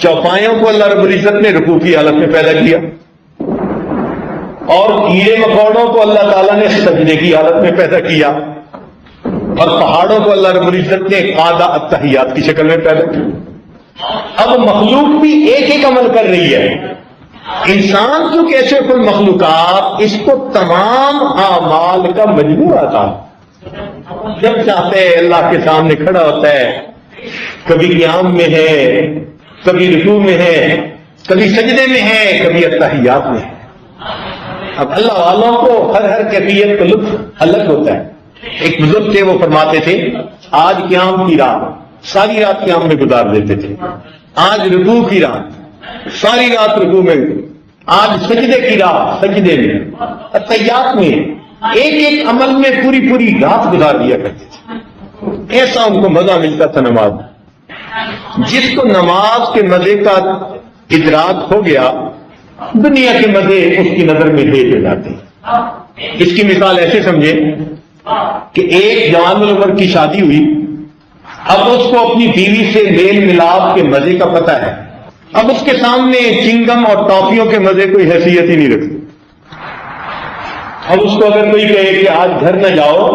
چوپایوں کو اللہ رب العزت نے رکوع کی حالت میں پیدا کیا، اور کیڑے مکوڑوں کو اللہ تعالیٰ نے سجدے کی حالت میں پیدا کیا، اور پہاڑوں کو اللہ رب العزت نے قادہ التحیات کی شکل میں پیدا کیا۔ اب مخلوق بھی ایک ایک عمل کر رہی ہے۔ انسان جو کیسے کل مخلوقات، اس کو تمام اعمال کا مجموعہ تھا۔ جب چاہتے ہیں اللہ کے سامنے کھڑا ہوتا ہے، کبھی قیام میں ہے، کبھی رکوع میں ہے، کبھی سجدے میں ہے، کبھی اتحیات میں ہے۔ اب اللہ والوں کو ہر کیفیت کا لطف الگ ہوتا ہے۔ ایک بزرگ تھے، وہ فرماتے تھے آج قیام کی رات ساری رات قیام میں گزار دیتے تھے، آج رکوع کی رات ساری رات رکوع میں، آج سجدے کی رات سجدے میں، اتحیات میں، ایک ایک عمل میں پوری رات گزار دیا کرتے تھے۔ ایسا ان کو مزہ ملتا تھا نماز میں۔ جس کو نماز کے مزے کا ادراک ہو گیا، دنیا کے مزے اس کی نظر میں دے جاتے ہیں۔ اس کی مثال ایسے سمجھے کہ ایک جوان العمر کی شادی ہوئی، اب اس کو اپنی بیوی سے میل ملاپ کے مزے کا پتہ ہے، اب اس کے سامنے چنگم اور ٹافیوں کے مزے کوئی حیثیت ہی نہیں رکھتی۔ اب اس کو اگر کوئی کہے کہ آج گھر نہ جاؤ،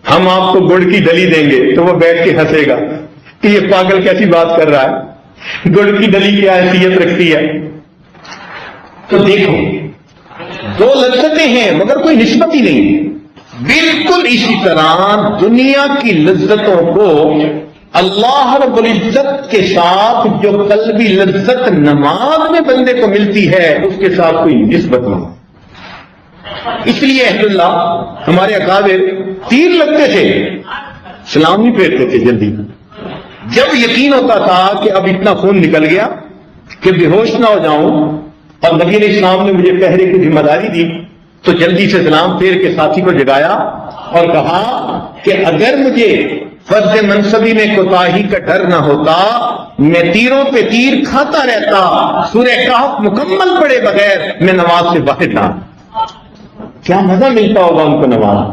ہم آپ کو گڑ کی ڈلی دیں گے، تو وہ بیٹھ کے ہنسے گا کہ یہ پاگل کیسی بات کر رہا ہے، گڑ کی ڈلی کیا حیثیت رکھتی ہے۔ تو دیکھو دو لذتیں ہیں مگر کوئی نسبت ہی نہیں. بالکل اسی طرح دنیا کی لذتوں کو اللہ رب العزت کے ساتھ جو قلبی لذت نماز میں بندے کو ملتی ہے اس کے ساتھ کوئی نسبت نہیں. اس لیے اہل اللہ ہمارے اکابر تیر لگتے تھے سلام نہیں پھیرتے تھے جلدی. جب یقین ہوتا تھا کہ اب اتنا خون نکل گیا کہ بے ہوش نہ ہو جاؤں اور نبی علیہ السلام نے مجھے پہرے کی ذمہ داری دی تو جلدی سے سلام پھیر کے ساتھی کو جگایا اور کہا کہ اگر مجھے فرض منصبی میں کوتاہی کا ڈر نہ ہوتا میں تیروں پہ تیر کھاتا رہتا سورہ کہف مکمل پڑے بغیر میں نماز سے باہر نہ. کیا مزہ ملتا ہوگا ان کو نماز.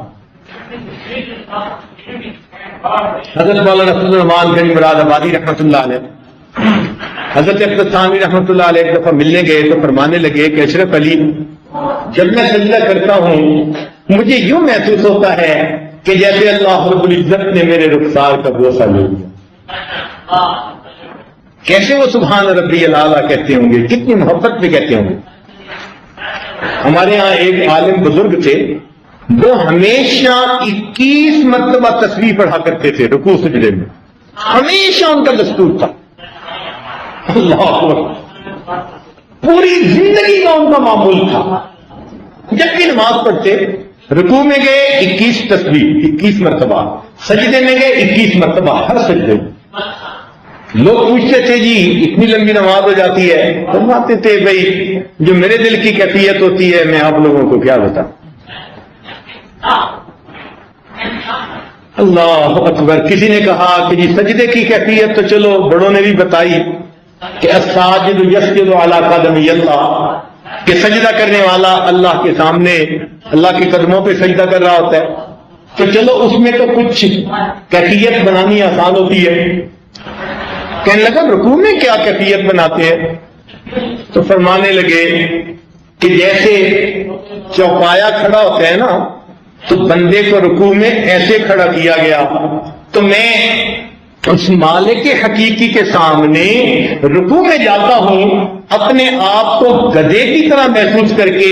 حضرت مولانا فضل الرحمان گنج مراد آبادی رحمۃ اللہ علیہ حضرت اختر ثانوی رحمۃ اللہ علیہ ایک دفعہ ملنے گئے تو فرمانے لگے کہ اشرف علی جب میں سجدہ کرتا ہوں مجھے یوں محسوس ہوتا ہے کہ جیسے اللہ رب العزت نے میرے رخسار کا بوسہ لے لیا. کیسے وہ سبحان ربی الاعلیٰ کہتے ہوں گے, کتنی محبت میں کہتے ہوں گے. ہمارے ہاں ایک عالم بزرگ تھے وہ ہمیشہ 21 مرتبہ تسبیح پڑھا کرتے تھے رکوع سجدے میں, ہمیشہ ان کا دستور تھا. اللہ پوری زندگی کا ان کا معمول تھا. جب بھی نماز پڑھتے رکوع میں گئے 21 تسبیح 21 مرتبہ, سجدے میں گئے 21 مرتبہ ہر سجدے میں. لوگ پوچھتے تھے جی اتنی لمبی نماز ہو جاتی ہے, فرماتے تھے بھائی جو میرے دل کی کیفیت ہوتی ہے میں آپ لوگوں کو کیا بتاؤں. اللہ اکبر. کسی نے کہا کہ جی سجدے کی کیفیت تو چلو بڑوں نے بھی بتائی کہ الساجد یسجد علی قدمی اللہ, کہ سجدہ کرنے والا اللہ کے سامنے اللہ کے قدموں پہ سجدہ کر رہا ہوتا ہے. تو چلو اس میں تو کچھ کیفیت بنانی آسان ہوتی ہے. کہنے لگا رکوع میں کیا کیفیت بناتے ہیں؟ تو فرمانے لگے کہ جیسے چوپایا کھڑا ہوتا ہے نا تو بندے کو رکوع میں ایسے کھڑا کیا گیا تو میں اس مالک حقیقی کے سامنے رکوع میں جاتا ہوں اپنے آپ کو گدھے کی طرح محسوس کر کے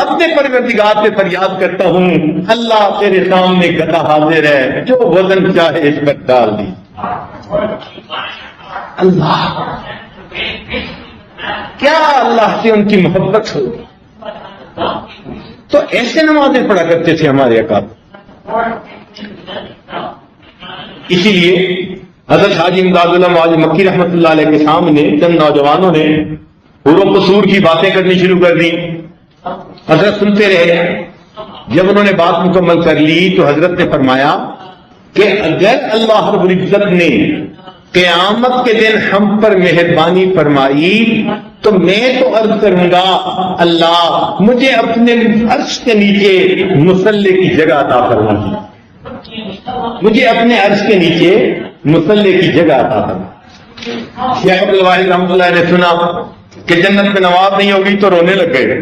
اپنے پروردگار سے فریاد کرتا ہوں اللہ تیرے سامنے گدھا حاضر ہے جو وزن چاہے اس پر ڈال دی. اللہ کیا اللہ سے ان کی محبت ہوگی. تو ایسے نمازیں پڑھا کرتے تھے ہمارے اکابر. اسی لیے حضرت حاجی امداد اللہ معاذ مکی رحمۃ اللہ علیہ کے سامنے چند نوجوانوں نے حور و قصور کی باتیں کرنی شروع کر دی. حضرت سنتے رہے. جب انہوں نے بات مکمل کر لی تو حضرت نے فرمایا کہ اگر اللہ رب العزت نے قیامت کے دن ہم پر مہربانی فرمائی تو میں تو عرض کروں گا اللہ مجھے اپنے عرش کے نیچے مصلی کی جگہ عطا فرما دی. مجھے اپنے عرش کے نیچے مصلی کی جگہ عطا فرما. شیخ عبد الواحد رحمۃ اللہ نے سنا کہ جنت میں نماز نہیں ہوگی تو رونے لگ گئے.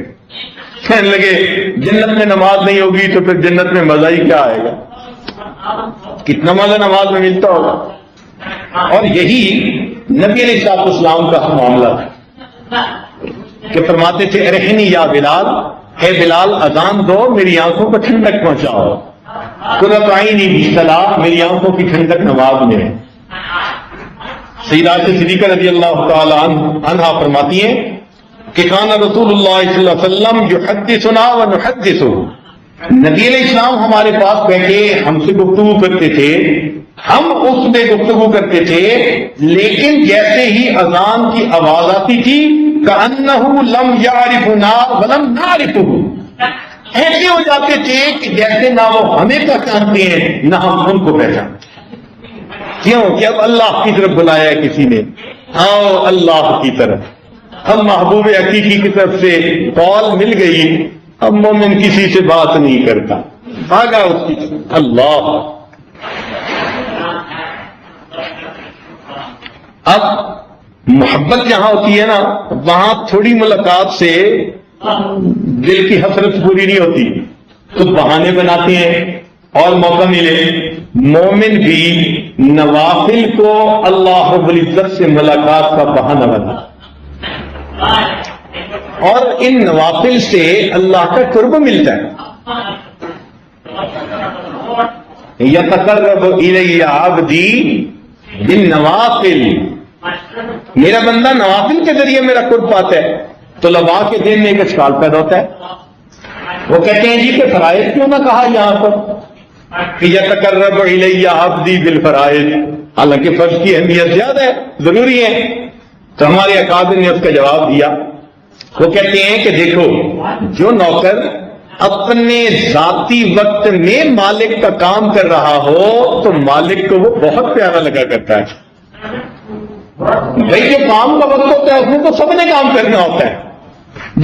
کہنے لگے جنت میں نماز نہیں ہوگی تو پھر جنت میں مزہ ہی کیا آئے گا. کتنا مزہ نماز میں ملتا ہوگا. اور یہی نبی علیہ السلام کا معاملہ تھا کہ فرماتے تھے ارحنی یا بلال, اے بلال اذان دو میری آنکھوں کو ٹھنڈک پہنچاؤ. قرۃ عینی بالصلاۃ, میری آنکھوں کی ٹھنڈک نماز میں ہے. سیدہ صدیقہ رضی اللہ تعالی عنہا فرماتی ہیں کہ کان رسول اللہ صلی اللہ علیہ وسلم یحدثنا ونحدثہ, نبی علیہ السلام ہمارے پاس بیٹھے ہم سے گفتگو کرتے تھے, ہم اس میں گفتگو کرتے تھے, لیکن جیسے ہی اذان کی آواز آتی تھی کأنہ لم یعرفنا ولم نعرفہ, ایسے ہو جاتے تھے کہ جیسے نہ وہ ہمیں پہچانتے ہیں نہ ہم ان کو پہچانتے. کیوں کہ اب اللہ کی طرف بلایا ہے کسی نے, آؤ اللہ کی طرف. اب محبوب حقیقی کی طرف سے کال مل گئی, اب مومن کسی سے بات نہیں کرتا, بھاگا اس کی طرف. اللہ اب محبت جہاں ہوتی ہے نا وہاں تھوڑی ملاقات سے دل کی حسرت پوری نہیں ہوتی تو بہانے بناتے ہیں اور موقع ملے. مومن بھی نوافل کو اللہ رب العزت سے ملاقات کا بہانہ بنا. اور ان نوافل سے اللہ کا قرب ملتا ہے. یتقرب الی عبدی بالنوافل، میرا بندہ نوافل کے ذریعے میرا قرب پاتا ہے. تو طلباء کے ذہن میں ایک اشکال پیدا ہوتا ہے، وہ کہتے ہیں جی کہ فرائض کیوں نہ کہا یہاں پر کہ یتقرب الی عبدی بالفرائض، حالانکہ فرض کی اہمیت زیادہ ہے، ضروری ہے. تو ہمارے اکابر نے اس کا جواب دیا. وہ کہتے ہیں کہ دیکھو، جو نوکر اپنے ذاتی وقت میں مالک کا کام کر رہا ہو تو مالک کو وہ بہت پیارا لگا کرتا ہے. بھائی جو کام کا وقت ہوتا ہے اس میں تو سب نے کام کرنا ہوتا ہے.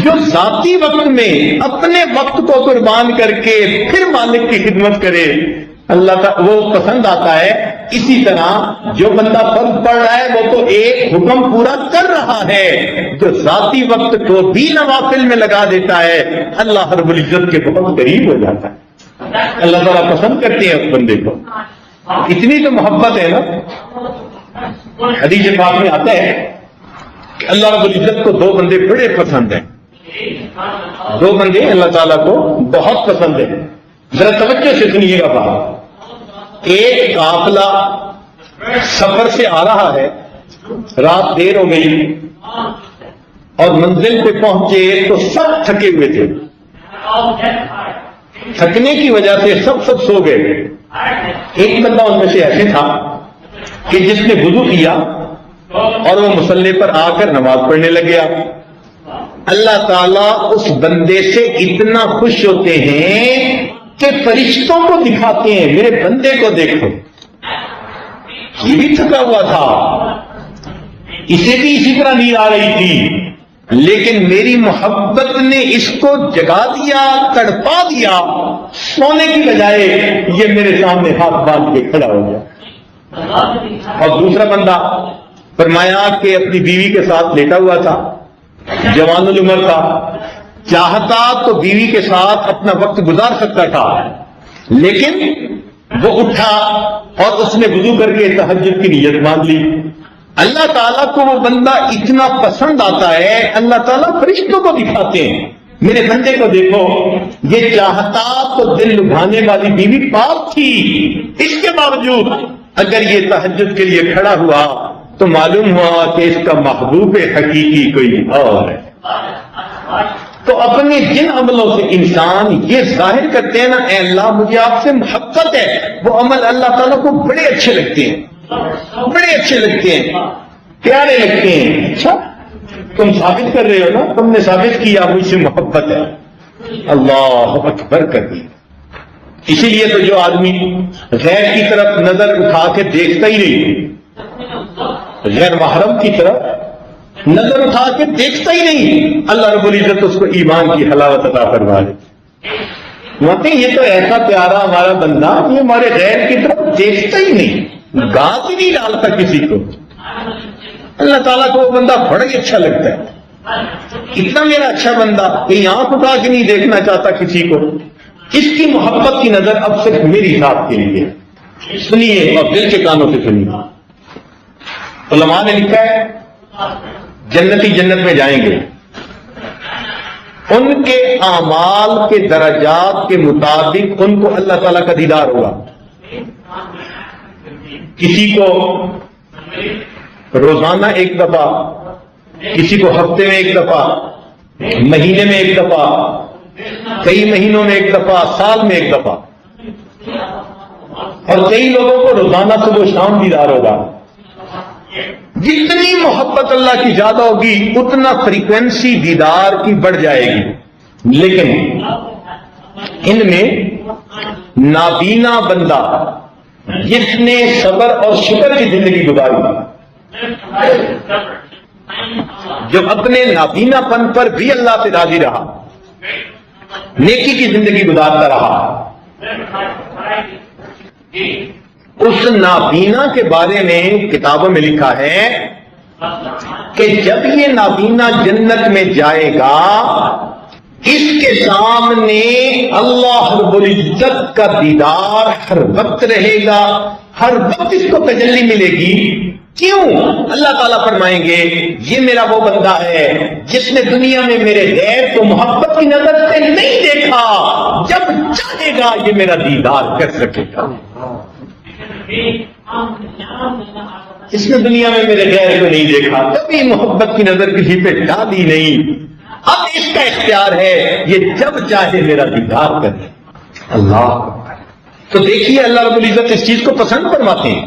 جو ذاتی وقت میں اپنے وقت کو قربان کر کے پھر مالک کی خدمت کرے اللہ کا وہ پسند آتا ہے. اسی طرح جو بندہ فرض پڑھ رہا ہے وہ تو ایک حکم پورا کر رہا ہے، جو ذاتی وقت کو بھی نوافل میں لگا دیتا ہے اللہ رب العزت کے بہت قریب ہو جاتا ہے. اللہ تعالیٰ پسند کرتے ہیں اس بندے کو. اتنی تو محبت ہے نا. حدیث پاک میں آتا ہے کہ اللہ رب العزت کو دو بندے بڑے پسند ہیں. دو بندے اللہ تعالیٰ کو بہت پسند ہیں. ذرا توجہ سے سنیے گا بات. ایک قافلہ سفر سے آ رہا ہے، رات دیر ہو گئی اور منزل پہ پہنچے تو سب تھکے ہوئے تھے. تھکنے کی وجہ سے سب سو گئے. ایک بندہ ان میں سے ایسے تھا کہ جس نے وضو کیا اور وہ مصلی پر آ کر نماز پڑھنے لگ گیا. اللہ تعالیٰ اس بندے سے اتنا خوش ہوتے ہیں کہ فرشتوں کو دکھاتے ہیں میرے بندے کو دیکھو، یہ بھی تھکا ہوا تھا، اسے بھی اسی طرح نیند آ رہی تھی، لیکن میری محبت نے اس کو جگا دیا، تڑپا دیا، سونے کی بجائے یہ میرے سامنے ہاتھ باندھ کے کھڑا ہو گیا. اور دوسرا بندہ فرمایا کہ اپنی بیوی کے ساتھ لیٹا ہوا تھا، جوان العمر تھا، چاہتا تو بیوی کے ساتھ اپنا وقت گزار سکتا تھا، لیکن وہ اٹھا اور اس نے وضو کر کے تہجد کی نیت مان لی. اللہ تعالیٰ کو وہ بندہ اتنا پسند آتا ہے، اللہ تعالیٰ فرشتوں کو دکھاتے ہیں میرے بندے کو دیکھو، یہ چاہتا تو دل لبھانے والی بیوی پاک تھی، اس کے باوجود اگر یہ تہجد کے لیے کھڑا ہوا تو معلوم ہوا کہ اس کا محبوب حقیقی کوئی اور ہے. تو اپنے جن عملوں سے انسان یہ ظاہر کرتے ہیں نا اے اللہ مجھے آپ سے محبت ہے، وہ عمل اللہ تعالیٰ کو بڑے اچھے لگتے ہیں، بڑے اچھے لگتے ہیں، پیارے لگتے ہیں. اچھا تم ثابت کر رہے ہو نا، تم نے ثابت کیا مجھ سے محبت ہے. اللہ اکبر کر دی. اسی لیے تو جو آدمی غیر کی طرف نظر اٹھا کے دیکھتا ہی نہیں، غیر محرم کی طرف نظر اٹھا کے دیکھتا ہی نہیں، اللہ رب العزت اس کو ایمان کی حلاوت عطا فرما دے. ماتے یہ تو ایسا پیارا ہمارا بندہ یہ ہمارے غیر کی طرف دیکھتا ہی نہیں، گاز ہی نہیں ڈالتا کسی کو. اللہ تعالیٰ کو وہ بندہ بڑا ہی اچھا لگتا ہے. اتنا میرا اچھا بندہ کہیں آنکھ اٹھا کے نہیں دیکھنا چاہتا کسی کو. اس کی محبت کی نظر اب صرف میری ذات کے لیے. سنیے اور دل کے کانوں سے سنیے. علماء نے لکھا ہے جنتی جنت میں جائیں گے، ان کے اعمال کے درجات کے مطابق ان کو اللہ تعالیٰ کا دیدار ہوگا. کسی کو روزانہ ایک دفعہ، کسی کو ہفتے میں ایک دفعہ، مہینے میں ایک دفعہ، کئی مہینوں میں ایک دفعہ، سال میں ایک دفعہ، اور کئی لوگوں کو روزانہ صبح شام دیدار ہوگا. جتنی محبت اللہ کی زیادہ ہوگی اتنا فریکوینسی دیدار کی بڑھ جائے گی. لیکن ان میں نابینا بندہ جس نے صبر اور شکر کی زندگی گزاری، جو اپنے نابینا پن پر بھی اللہ سے راضی رہا، نیکی کی زندگی گزارتا رہا، اس نابینا کے بارے میں کتابوں میں لکھا ہے کہ جب یہ نابینا جنت میں جائے گا اس کے سامنے اللہ رب العزت کا دیدار ہر وقت رہے گا، ہر وقت اس کو تجلی ملے گی. کیوں؟ اللہ تعالیٰ فرمائیں گے یہ میرا وہ بندہ ہے جس نے دنیا میں میرے غیر کو محبت کی نظر سے نہیں دیکھا، جب چاہے گا یہ میرا دیدار کر سکے گا۔ اس نے دنیا میں میرے غیر کو نہیں دیکھا، کبھی محبت کی نظر کسی پہ ڈالی نہیں، اب اس کا اختیار ہے یہ جب چاہے میرا دیدار کرے۔ اللہ تو دیکھیے اللہ رب العزت اس چیز کو پسند فرماتے ہیں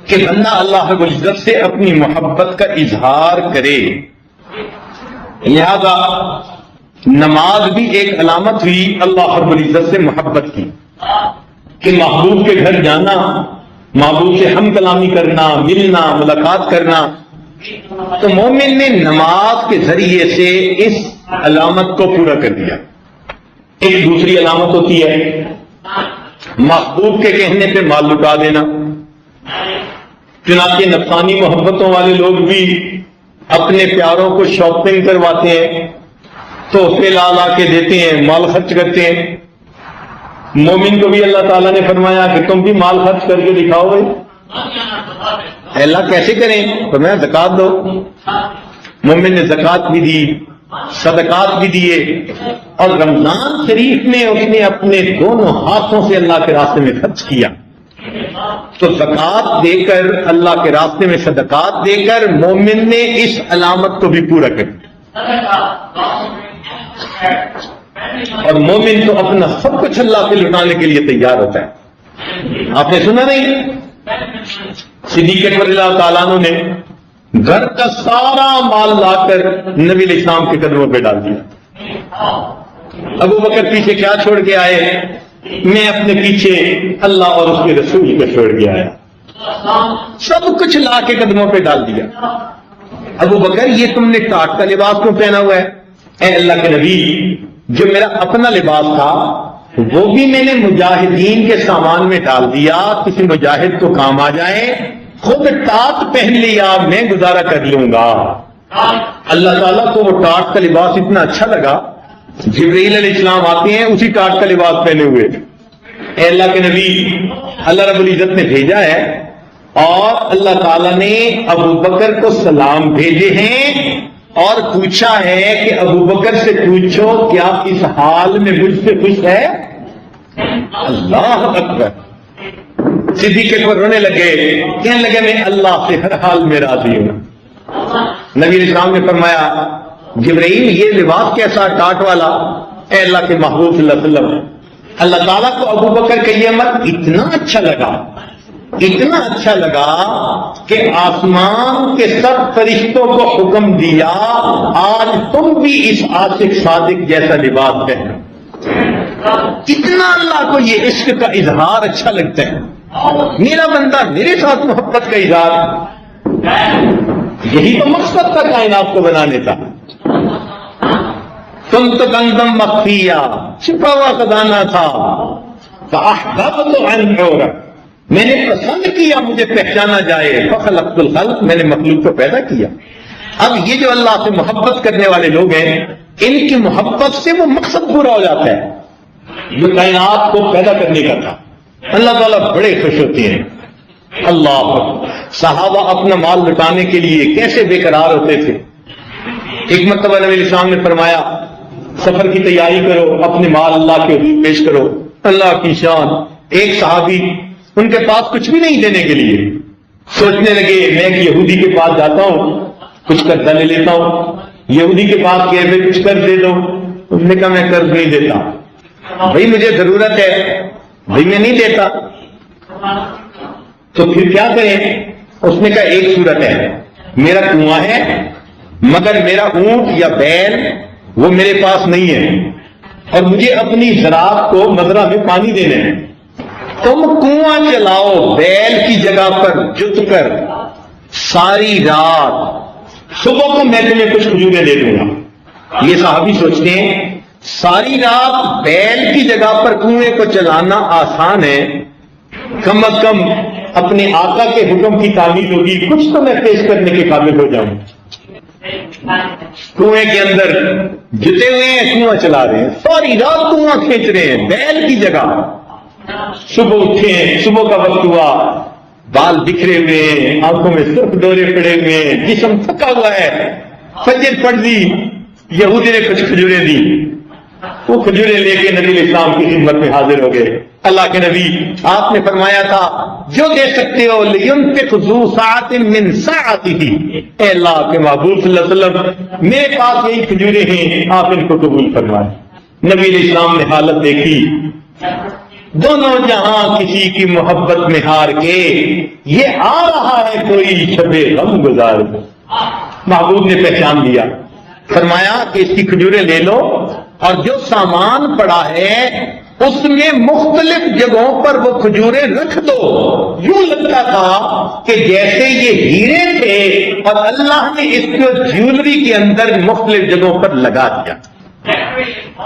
کہ بندہ اللہ رب العزت سے اپنی محبت کا اظہار کرے۔ لہذا نماز بھی ایک علامت ہوئی اللہ رب العزت سے محبت کی کہ محبوب کے گھر جانا، محبوب سے ہم کلامی کرنا، ملنا، ملاقات کرنا۔ تو مومن نے نماز کے ذریعے سے اس علامت کو پورا کر دیا۔ ایک دوسری علامت ہوتی ہے محبوب کے کہنے پہ مال لٹا دینا۔ چنانچہ نفسانی محبتوں والے لوگ بھی اپنے پیاروں کو شاپنگ کرواتے ہیں، تحفے لا لا کے دیتے ہیں، مال خرچ کرتے ہیں۔ مومن کو بھی اللہ تعالیٰ نے فرمایا کہ تم بھی مال خرچ کر کے دکھاؤ گے۔ اللہ کیسے کریں؟ فرمایا زکات دو۔ مومن نے زکات بھی دی، صدقات بھی دیے، اور رمضان شریف میں اس نے اپنے دونوں ہاتھوں سے اللہ کے راستے میں خرچ کیا۔ تو زکات دے کر، اللہ کے راستے میں صدقات دے کر مومن نے اس علامت کو بھی پورا کر دیا۔ اور مومن تو اپنا سب کچھ اللہ سے لٹانے کے لیے تیار ہوتا ہے۔ آپ نے سنا نہیں صدیق اکبر رضی اللہ تعالیٰ عنہ نے گھر کا سارا مال لا کر نبی علیہ السلام کے قدموں پہ ڈال دیا۔ ابو بکر پیچھے کیا چھوڑ کے آئے؟ میں اپنے پیچھے اللہ اور اس کے رسول کو چھوڑ کے آیا، سب کچھ لا کے قدموں پہ ڈال دیا۔ ابو بکر یہ تم نے ٹاٹ کا لباس کیوں پہنا ہوا ہے؟ اے اللہ کے نبی، جو میرا اپنا لباس تھا وہ بھی میں نے مجاہدین کے سامان میں ڈال دیا، کسی مجاہد کو کام آ جائے، خود ٹاٹ پہن لیا، میں گزارا کر لوں گا۔ اللہ تعالیٰ کو وہ ٹاٹ کا لباس اتنا اچھا لگا، جبرائیل علیہ السلام آتے ہیں اسی ٹاٹ کا لباس پہنے ہوئے۔ اے اللہ کے نبی، اللہ رب العزت نے بھیجا ہے اور اللہ تعالیٰ نے ابو بکر کو سلام بھیجے ہیں اور پوچھا ہے کہ ابو بکر سے پوچھو کیا اس حال میں مجھ سے خوش ہے؟ اللہ اکبر۔ صدیق اکبر رونے لگے، کہنے لگے میں اللہ سے ہر حال میں راضی ہوں۔ نبی علیہ السلام نے فرمایا جبرائیل یہ لباس کیسا ٹاٹ والا؟ اے اللہ کے محبوب صلی اللہ علیہ وسلم، اللہ تعالیٰ کو ابو بکر کا یہ عمل اتنا اچھا لگا، اتنا اچھا لگا کہ آسمان کے سب فرشتوں کو حکم دیا آج تم بھی اس عاشق صادق جیسا لباس پہنو۔ اتنا اللہ کو یہ عشق کا اظہار اچھا لگتا ہے، میرا بندہ میرے ساتھ محبت کا اظہار، یہی تو مقصد تھا کائنات کو بنانے کا۔ تم تو گندم مخفیہ، چھپا ہوا خزانہ تھا، فاحببت ان اعرف، میں نے پسند کیا مجھے پہچانا جائے، فخلقت الخلق، میں نے مخلوق کو پیدا کیا۔ اب یہ جو اللہ سے محبت کرنے والے لوگ ہیں، ان کی محبت سے وہ مقصد پورا ہو جاتا ہے جو کائنات کو پیدا کرنے کا تھا۔ اللہ تعالیٰ بڑے خوش ہوتے ہیں۔ اللہ صحابہ اپنا مال لٹانے کے لیے کیسے بے قرار ہوتے تھے۔ ایک مرتبہ نبی علیہ السلام نے فرمایا سفر کی تیاری کرو، اپنے مال اللہ کے حضور پیش کرو۔ اللہ کی شان، ایک صحابی ان کے پاس کچھ بھی نہیں دینے کے لیے، سوچنے لگے میں ایک یہودی کے پاس جاتا ہوں، کچھ قرضہ لے لیتا ہوں، یہودی کے پاس گئے میں کچھ قرض دے دو۔ اس نے کہا میں قرض نہیں دیتا، بھائی مجھے ضرورت ہے، بھائی میں نہیں دیتا۔ تو پھر کیا کریں؟ اس نے کہا ایک صورت ہے، میرا کنواں ہے مگر میرا اونٹ یا بیل وہ میرے پاس نہیں ہے اور مجھے اپنی زراعت کو مزرعہ میں پانی دینا ہے، تم کنواں چلاؤ بیل کی جگہ پر جت کر ساری رات، صبح کو میں تمہیں کچھ کھجوریں دے دوں گا۔ یہ صحابی سوچتے ہیں ساری رات بیل کی جگہ پر کنویں کو چلانا آسان ہے، کم از کم اپنے آقا کے حکم کی تعمیل ہوگی، کچھ تو میں پیش کرنے کے قابل ہو جاؤں۔ کنویں کے اندر جتے ہوئے ہیں، کنواں چلا رہے ہیں، ساری رات کنواں کھینچ رہے ہیں بیل کی جگہ۔ صبح اٹھے ہیں، صبح کا وقت ہوا، بال بکھرے ہوئے ہیں، آنکھوں میں سرخ ڈورے پڑے ہوئے ہیں، جسم تھکا ہوا ہے، فجر پڑھ دی، یہودی نے کچھ کھجوریں دی، وہ کھجوریں لے کے نبی اسلام کی خدمت میں حاضر ہو گئے۔ اللہ کے نبی، آپ نے فرمایا تھا جو دے سکتے ہو لِيُنْفِقْ ذُو سَعَةٍ مِّن سَعَتِهِ، اے اللہ کے محبوب صلی اللہ علیہ وسلم میرے پاس یہی کھجوریں ہیں، آپ ان کو قبول فرمائیں۔ نبی علیہ السلام نے حالت دیکھی، دونوں جہاں کسی کی محبت میں ہار کے یہ آ رہا ہے کوئی شب غم گزار، محبوب نے پہچان لیا، فرمایا کہ اس کی کھجوریں لے لو اور جو سامان پڑا ہے اس میں مختلف جگہوں پر وہ کھجوریں رکھ دو، یوں لگتا تھا کہ جیسے یہ ہیرے تھے اور اللہ نے اس کو جیولری کے اندر مختلف جگہوں پر لگا دیا۔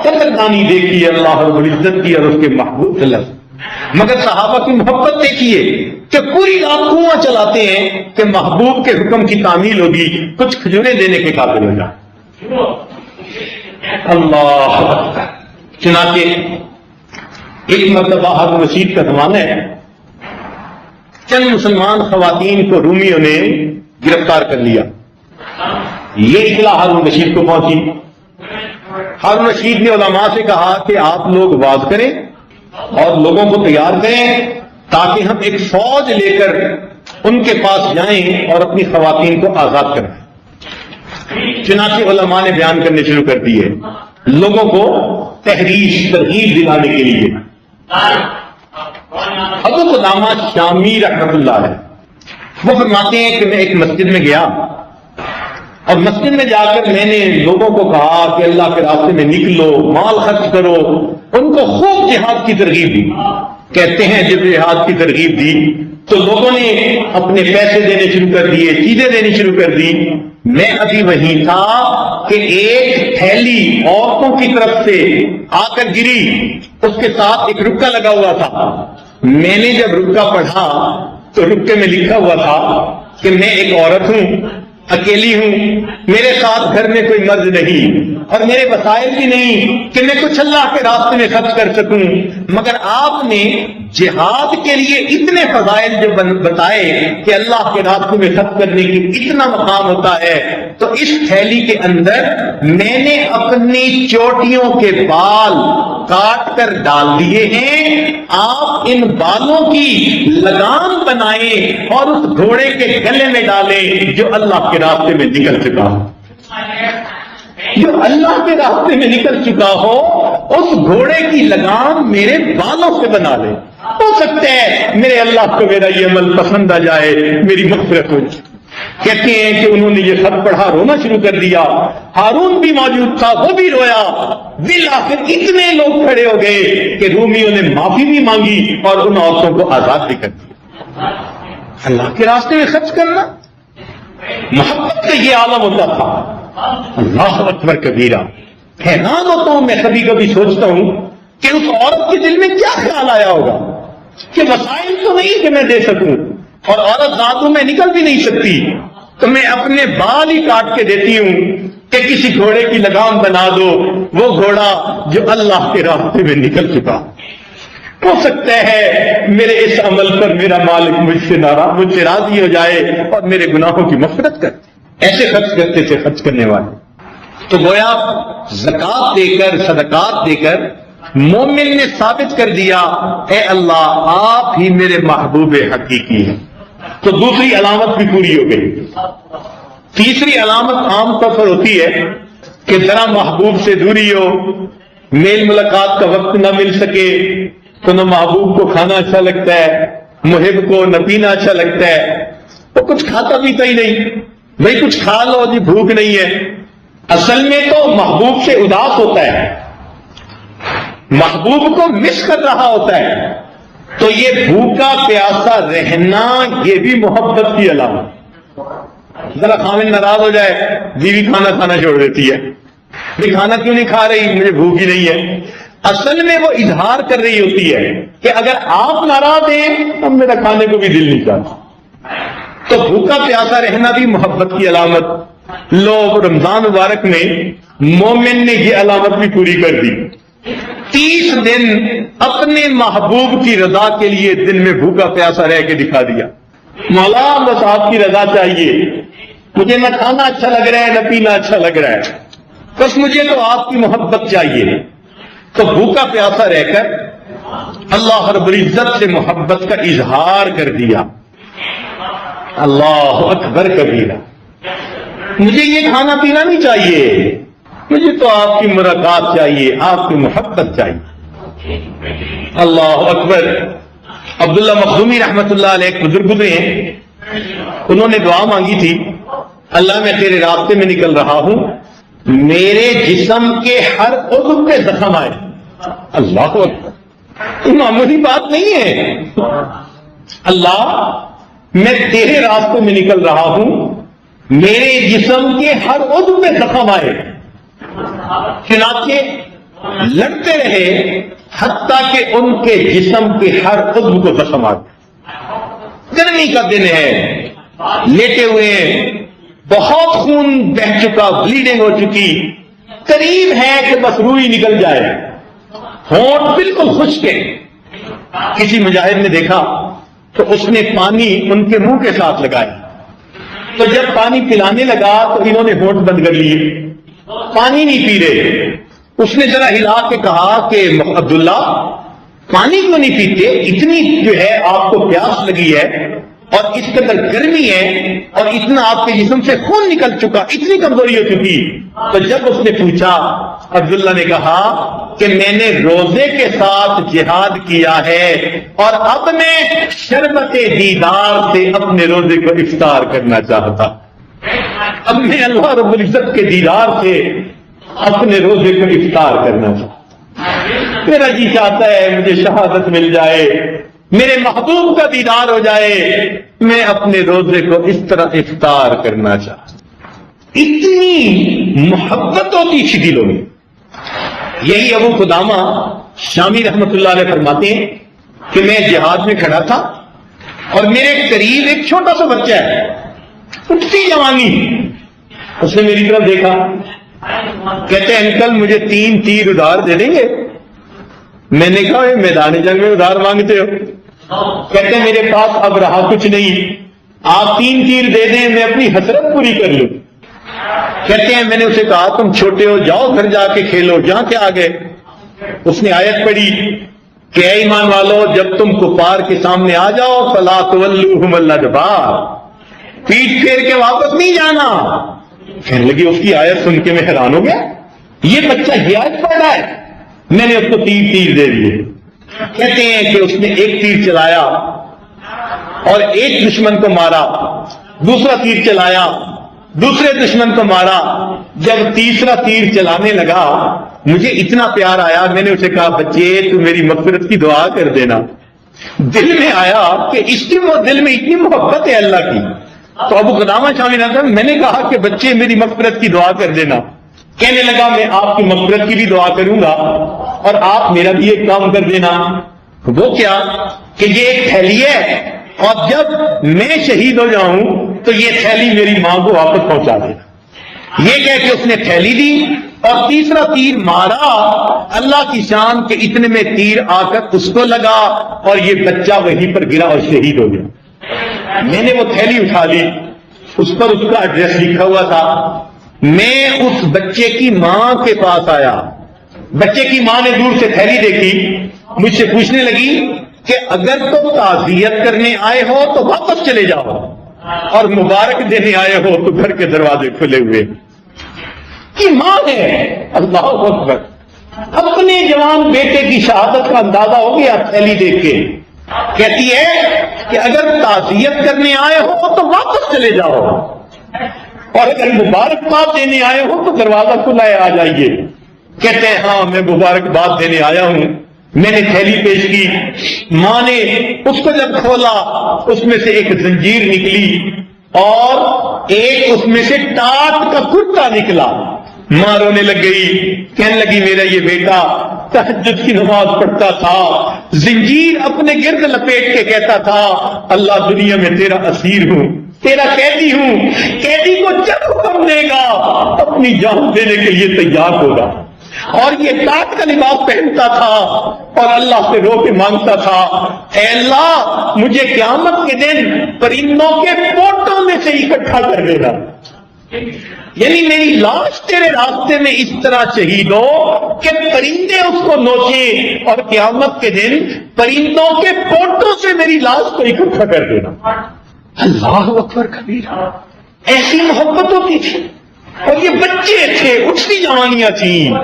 قدردانی دیکھیے اللہ رب العزت کی اور اس کے محبوب صلی اللہ علیہ وسلم، مگر صحابہ کی محبت دیکھیے کہ پوری رات کنواں چلاتے ہیں کہ محبوب کے حکم کی تعمیل ہوگی، کچھ کھجوریں دینے کے قابل ہو جائیں۔ اللہ، چنانچہ ایک مرتبہ ہارون رشید کا زمانہ ہے، چند مسلمان خواتین کو رومیوں نے گرفتار کر لیا، یہ اطلاع ہارون رشید کو پہنچی۔ ہارون رشید نے علماء سے کہا کہ آپ لوگ واز کریں اور لوگوں کو تیار کریں تاکہ ہم ایک فوج لے کر ان کے پاس جائیں اور اپنی خواتین کو آزاد کریں۔ چنانچہ علماء نے بیان کرنے شروع کر دیے لوگوں کو ترغیب دلانے کے لیے۔ ابو قدامہ شامی رحمۃ اللہ علیہ وہ فرماتے ہیں کہ میں ایک مسجد میں گیا اور مسجد میں جا کر میں نے لوگوں کو کہا کہ اللہ کے راستے میں نکلو، مال خرچ کرو، ان کو خوب جہاد کی ترغیب دی۔ کہتے ہیں جب جہاد کی ترغیب دی تو لوگوں نے اپنے پیسے دینے شروع کر دیے، چیزیں دینی شروع کر دی۔ میں ابھی وہیں تھا کہ ایک تھیلی عورتوں کی طرف سے آ کر گری، اس کے ساتھ ایک رکا لگا ہوا تھا۔ میں نے جب رکا پڑھا تو رکے میں لکھا ہوا تھا کہ میں ایک عورت ہوں، اکیلی ہوں، میرے ساتھ گھر میں کوئی مرد نہیں اور میرے وسائل بھی نہیں کہ میں کچھ اللہ کے راستے میں خرچ کر سکوں، مگر آپ نے جہاد کے لیے اتنے فضائل جو بتائے کہ اللہ کے راستے میں خرچ کرنے کی اتنا مقام ہوتا ہے، تو اس تھیلی کے اندر میں نے اپنی چوٹیوں کے بال کاٹ کر ڈال دیے ہیں، آپ ان بالوں کی لگام بنائیں اور اس گھوڑے کے گلے میں ڈالیں جو اللہ کے راستے میں نکل چکا ہو، جو اللہ کے راستے میں نکل چکا ہو اس گھوڑے کی لگام میرے بالوں سے بنا لے، ہو سکتا ہے میرے اللہ کو میرا یہ عمل پسند آ جائے، میری مغفرت ہو جائے۔ کہتے ہیں کہ انہوں نے یہ خط پڑھا، رونا شروع کر دیا، ہارون بھی موجود تھا، وہ بھی رویا، بالآخر اتنے لوگ کھڑے ہو گئے کہ رومیوں نے معافی بھی مانگی اور ان عورتوں کو آزاد بھی کر دیا۔ اللہ کے راستے میں خرچ کرنا محبت کا یہ عالم ہوتا تھا۔ اللہ اکبر کبیرہ، حیران ہوتا ہوں میں، کبھی کبھی سوچتا ہوں کہ اس عورت کے دل میں کیا خیال آیا ہوگا کہ وسائل تو نہیں کہ میں دے سکوں اور عورت ذاتوں میں نکل بھی نہیں سکتی، تو میں اپنے بال ہی کاٹ کے دیتی ہوں کہ کسی گھوڑے کی لگام بنا دو، وہ گھوڑا جو اللہ کے راستے میں نکل چکا۔ ہو سکتا ہے میرے اس عمل پر میرا مالک مجھ سے راضی ہو جائے اور میرے گناہوں کی مغفرت کر۔ ایسے خرچ کرتے تھے خرچ کرنے والے۔ تو گویا زکوٰۃ دے کر، صدقات دے کر مومن نے ثابت کر دیا اے اللہ آپ ہی میرے محبوب حقیقی ہیں۔ تو دوسری علامت بھی پوری ہو گئی۔ تیسری علامت عام طور پر ہوتی ہے کہ ذرا محبوب سے دوری ہو، میل ملاقات کا وقت نہ مل سکے تو نہ محبوب کو کھانا اچھا لگتا ہے، محب کو نہ پینا اچھا لگتا ہے، وہ کچھ کھاتا پیتا ہی نہیں، بھئی کچھ کھا لو جی، بھوک نہیں ہے۔ اصل میں تو محبوب سے اداس ہوتا ہے، محبوب کو مس کر رہا ہوتا ہے، تو یہ بھوکا پیاسا رہنا یہ بھی محبت کی علامت۔ ذرا خامن ناراض ہو جائے، بیوی کھانا کھانا چھوڑ دیتی ہے، بھئی کھانا کیوں نہیں کھا رہی، مجھے بھوک ہی نہیں ہے۔ اصل میں وہ اظہار کر رہی ہوتی ہے کہ اگر آپ ناراض ہیں تو میرا کھانے کو بھی دل نہیں چاہتا۔ تو بھوکا پیاسا رہنا بھی محبت کی علامت۔ لو رمضان مبارک میں مومن نے یہ علامت بھی پوری کر دی، 30 دن اپنے محبوب کی رضا کے لیے دن میں بھوکا پیاسا رہ کے دکھا دیا۔ مولا بس آپ کی رضا چاہیے، مجھے نہ کھانا اچھا لگ رہا ہے نہ پینا اچھا لگ رہا ہے، بس مجھے تو آپ کی محبت چاہیے۔ تو بھوکا پیاسا رہ کر اللہ رب العزت سے محبت کا اظہار کر دیا، اللہ اکبر کبیرہ، مجھے یہ کھانا پینا نہیں چاہیے، مجھے تو آپ کی ملاقات چاہیے، آپ کی محبت چاہیے۔ اللہ اکبر۔ عبداللہ مخزومی رحمت اللہ علیہ ایک بزرگ گزرے ہیں، انہوں نے دعا مانگی تھی، اللہ میں تیرے راستے میں نکل رہا ہوں، میرے جسم کے ہر عضو پہ زخم آئے۔ اللہ اکبر، یہ معمولی بات نہیں ہے۔ اللہ میں تیرے راستے میں نکل رہا ہوں، میرے جسم کے ہر عضو پہ زخم آئے، چنانچہ لڑتے رہے حتیٰ کہ ان کے جسم کے ہر عضو کو زخم آ گیا۔ گرمی کا دن ہے، لیٹے ہوئے بہت خون بہہ چکا، بلیڈنگ ہو چکی، قریب ہے کہ بس روح ہی نکل جائے، ہونٹ بالکل خشک ہے۔ کسی مجاہد نے دیکھا تو اس نے پانی ان کے منہ کے ساتھ لگایا، تو جب پانی پلانے لگا تو انہوں نے ہونٹ بند کر لیے، پانی نہیں پی رہے۔ اس نے ذرا ہلا کے کہا کہ عبداللہ پانی کیوں نہیں پیتے؟ اتنی جو ہے آپ کو پیاس لگی ہے اور اس قدر گرمی ہے اور اتنا آپ کے جسم سے خون نکل چکا، اتنی کمزوری ہو چکی۔ تو جب اس نے پوچھا، عبداللہ نے کہا کہ میں نے روزے کے ساتھ جہاد کیا ہے اور اب میں شربت دیدار سے اپنے روزے کو افطار کرنا چاہتا، اب میں اللہ رب العزت کے دیدار سے اپنے روزے کو افطار کرنا چاہتا، میرا جی چاہتا ہے مجھے شہادت مل جائے، میرے محبوب کا دیدار ہو جائے، میں اپنے روزے کو اس طرح افطار کرنا چاہتا۔ اتنی محبت ہوتی تھی دلوں میں۔ یہی ابو قدامہ شامی رحمت اللہ علیہ فرماتے ہیں کہ میں جہاد میں کھڑا تھا اور میرے قریب ایک چھوٹا سا بچہ ہے، اٹھتی جوانی، اس نے میری طرف دیکھا، کہتے ہیں انکل مجھے 3 تیر ادھار دے دیں گے؟ میں نے کہا میدان جنگ میں ادھار مانگتے ہو؟ کہتے ہیں میرے پاس اب رہا کچھ نہیں، آپ 3 تیر دے دیں میں اپنی حسرت پوری کر لوں۔ کہتے ہیں میں نے اسے کہا تم چھوٹے ہو، جاؤ گھر جا کے کھیلو، جہاں کے آگے اس نے آیت پڑھی کہ اے ایمان والو جب تم کفار کے سامنے آ جاؤ فلا تولوہم الادبار، پیٹ پھیر کے واپس نہیں جانا۔ کہنے لگی اس کی آیت سن کے میں حیران ہو گیا، یہ بچہ یہ آیت پڑھ رہا ہے، میں نے اس کو 3 تیر دے دیے۔ کہتے ہیں کہ اس نے 1 تیر چلایا اور ایک دشمن کو مارا، دوسرا تیر چلایا، دوسرے دشمن کو مارا۔ جب تیسرا تیر چلانے لگا مجھے اتنا پیار آیا، میں نے اسے کہا بچے تو میری مغفرت کی دعا کر دینا۔ دل میں آیا کہ اس کی دل میں اتنی محبت ہے اللہ کی، تو ابو قدامہ شامی نے کہا میں نے کہا کہ بچے میری مغفرت کی دعا کر دینا۔ کہنے لگا میں آپ کی مغفرت کی بھی دعا کروں گا اور آپ میرا بھی ایک کام کر دینا۔ وہ کیا کہ یہ ایک تھیلی ہے اور جب میں شہید ہو جاؤں تو یہ تھیلی میری ماں کو واپس پہنچا دینا۔ یہ کہہ کے اس نے تھیلی دی اور تیسرا تیر مارا، اللہ کی شان کے اتنے میں تیر آ کر اس کو لگا اور یہ بچہ وہیں پر گرا اور شہید ہو گیا۔ میں نے وہ تھیلی اٹھا لی، اس پر اس کا ایڈریس لکھا ہوا تھا۔ میں اس بچے کی ماں کے پاس آیا، بچے کی ماں نے دور سے تھیلی دیکھی، مجھ سے پوچھنے لگی کہ اگر تم تعزیت کرنے آئے ہو تو واپس چلے جاؤ اور مبارک دینے آئے ہو تو گھر کے دروازے کھلے ہوئے۔ کی ماں ہے، اللہ اکبر، اپنے جوان بیٹے کی شہادت کا اندازہ ہو گیا تھیلی دیکھ کے۔ کہتی ہے کہ اگر تعزیت کرنے آئے ہو تو واپس چلے جاؤ اور اگر مبارکباد دینے آئے ہو تو دروازہ کھلا ہے، آ جائیے۔ کہتے ہیں ہاں میں مبارکباد دینے آیا ہوں۔ میں نے تھیلی پیش کی، ماں نے اس کو جب کھولا اس میں سے ایک زنجیر نکلی اور ایک اس میں سے ٹاٹ کا کرتا نکلا۔ ماں رونے لگ گئی، کہنے لگی میرا یہ بیٹا تہجد کی نماز پڑھتا تھا، زنجیر اپنے گرد لپیٹ کے کہتا تھا اللہ دنیا میں تیرا اسیر ہوں، تیرا قیدی ہوں، قیدی کو جب حکم دے گا اپنی جان دینے کے لیے تیار ہوگا۔ اور یہ ٹاٹ کا لباس پہنتا تھا اور اللہ سے رو کے مانگتا تھا، اے اللہ مجھے قیامت کے دن پرندوں کے پوٹوں میں سے اکٹھا کر دینا، یعنی میری لاش تیرے راستے میں اس طرح شہید ہو کہ پرندے اس کو نوچیں، اور قیامت کے دن پرندوں کے پوٹوں سے میری لاش کو اکٹھا کر دینا۔ اللہ اکبر کبیرہ، ایسی محبت ہوتی تھی، اور یہ بچے تھے، اٹھتی جوانیاں تھیں۔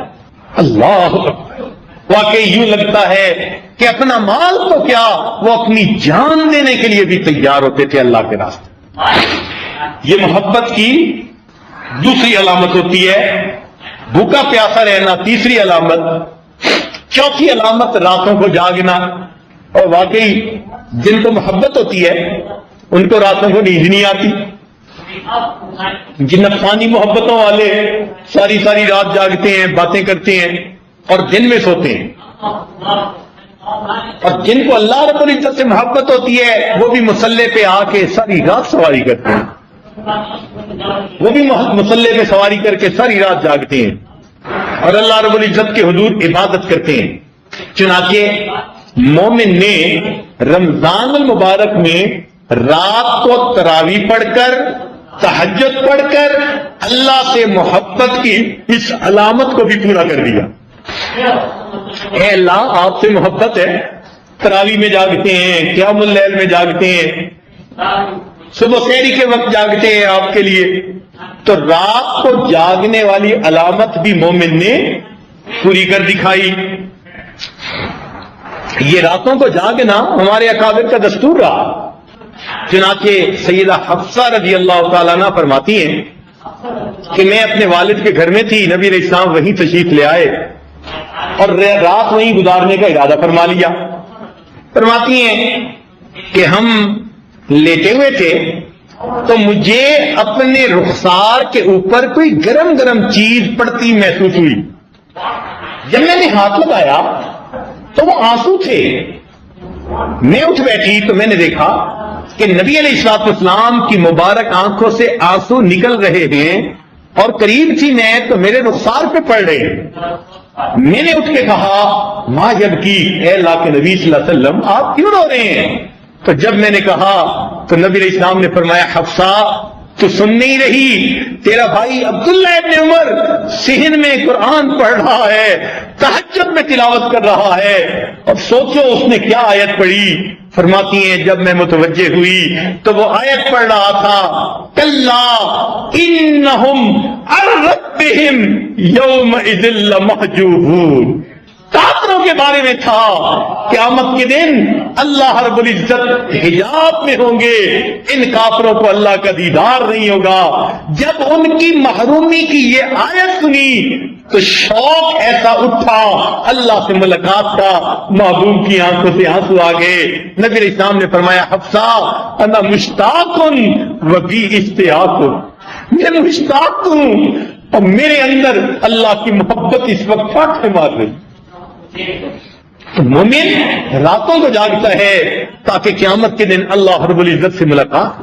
اللہ اکبر، واقعی یوں لگتا ہے کہ اپنا مال تو کیا، وہ اپنی جان دینے کے لیے بھی تیار ہوتے تھے اللہ کے راستے۔ یہ محبت کی دوسری علامت ہوتی ہے بھوکا پیاسا رہنا، تیسری علامت۔ چوتھی علامت راتوں کو جاگنا، اور واقعی جن کو محبت ہوتی ہے ان کو راتوں کو نیند نہیں آتی۔ جن نفسانی محبتوں والے ساری ساری رات جاگتے ہیں، باتیں کرتے ہیں اور دن میں سوتے ہیں، اور جن کو اللہ رب العزت سے محبت ہوتی ہے وہ بھی مسلح پہ آ کے ساری رات سواری کرتے ہیں، وہ بھی مسلح پہ سواری کر کے ساری رات جاگتے ہیں اور اللہ رب العزت کے حضور عبادت کرتے ہیں۔ چنانچہ مومن نے رمضان المبارک میں رات کو تراویح پڑھ کر، تہجد پڑھ کر اللہ سے محبت کی اس علامت کو بھی پورا کر دیا۔ اے اللہ آپ سے محبت ہے، تراویح میں جاگتے ہیں، قیام اللیل میں جاگتے ہیں، صبح سحری کے وقت جاگتے ہیں آپ کے لیے، تو رات کو جاگنے والی علامت بھی مومن نے پوری کر دکھائی۔ یہ راتوں کو جاگنا ہمارے اکابر کا دستور رہا۔ چنانچہ سیدہ حفصہ رضی اللہ تعالیٰ عنہ فرماتی ہیں کہ میں اپنے والد کے گھر میں تھی، نبی علیہ السلام وہیں تشریف لے آئے اور رات وہیں گزارنے کا ارادہ فرما لیا۔ فرماتی ہیں کہ ہم لیٹے ہوئے تھے تو مجھے اپنے رخسار کے اوپر کوئی گرم گرم چیز پڑتی محسوس ہوئی۔ جب میں نے ہاتھ لگایا تو وہ آنسو تھے۔ میں اٹھ بیٹھی تو میں نے دیکھا کہ نبی علیہ السلام کی مبارک آنکھوں سے آنسو نکل رہے ہیں، اور قریب تھی میں تو میرے رخسار پہ پڑ رہے ہیں۔ میں نے اٹھ کے کہا ماں یبکی، اے اللہ کے نبی صلی اللہ علیہ وسلم آپ کیوں رو رہے ہیں؟ تو جب میں نے کہا تو نبی علیہ السلام نے فرمایا حفصہ تو سن نہیں رہی، تیرا بھائی عبداللہ ابن عمر صحن میں قرآن پڑھ رہا ہے، تہجد میں تلاوت کر رہا ہے، اور سوچو اس نے کیا آیت پڑھی۔ فرماتی ہیں جب میں متوجہ ہوئی تو وہ آیت پڑھ رہا تھا کلا انہم عن ربہم یومئذ لمحجوبون، کافروں کے بارے میں تھا، قیامت کے دن اللہ رب العزت حجاب میں ہوں گے، ان کافروں کو اللہ کا دیدار نہیں ہوگا۔ جب ان کی محرومی کی یہ آیت سنی تو شوق ایسا اٹھا اللہ سے ملاقات کا، محبوب کی آنکھوں سے آنسو آ گئے۔ نبی علیہ السلام نے فرمایا حفصہ انا مشتاق و بی اشتیاق، میں مشتاق ہوں اور میرے اندر اللہ کی محبت اس وقت فاتح مار رہی۔ تو مومن راتوں کو جاگتا ہے تاکہ قیامت کے دن اللہ رب العزت سے ملاقات۔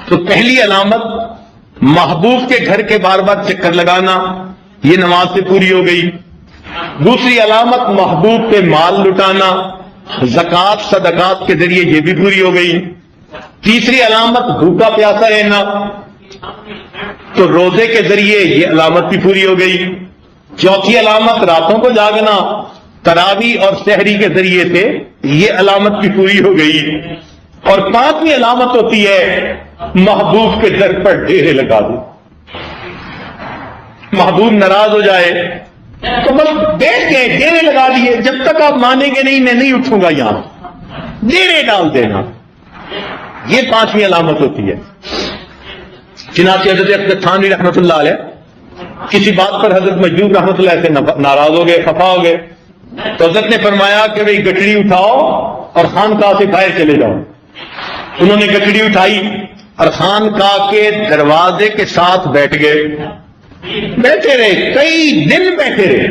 تو پہلی علامت محبوب کے گھر کے بار بار چکر لگانا، یہ نماز سے پوری ہو گئی۔ دوسری علامت محبوب پہ مال لٹانا، زکوٰۃ صدقات کے ذریعے یہ بھی پوری ہو گئی۔ تیسری علامت بھوکا پیاسا رہنا، تو روزے کے ذریعے یہ علامت بھی پوری ہو گئی۔ چوتھی علامت راتوں کو جاگنا، تراویح اور سحری کے ذریعے سے یہ علامت بھی پوری ہو گئی۔ اور پانچویں علامت ہوتی ہے محبوب کے در پر ڈیرے لگا دو۔ محبوب ناراض ہو جائے تو بس بیٹھ گئے، ڈیرے لگا دیے، جب تک آپ مانیں گے نہیں میں نہیں اٹھوں گا، یہاں ڈیرے ڈال دینا، یہ پانچویں علامت ہوتی ہے۔ چنانچہ حضرت اقدس تھانوی رحمۃ اللہ علیہ کسی بات پر حضرت مجذوب رحمۃ اللہ علیہ سے ناراض ہو گئے، خفا ہو گئے، تو حضرت نے فرمایا کہ بھئی گٹڑی اٹھاؤ اور خانقاہ سے باہر چلے جاؤ۔ انہوں نے گٹڑی اٹھائی اور خانقاہ کے دروازے کے ساتھ بیٹھ گئے، بیٹھے رہے، کئی دن بیٹھے رہے۔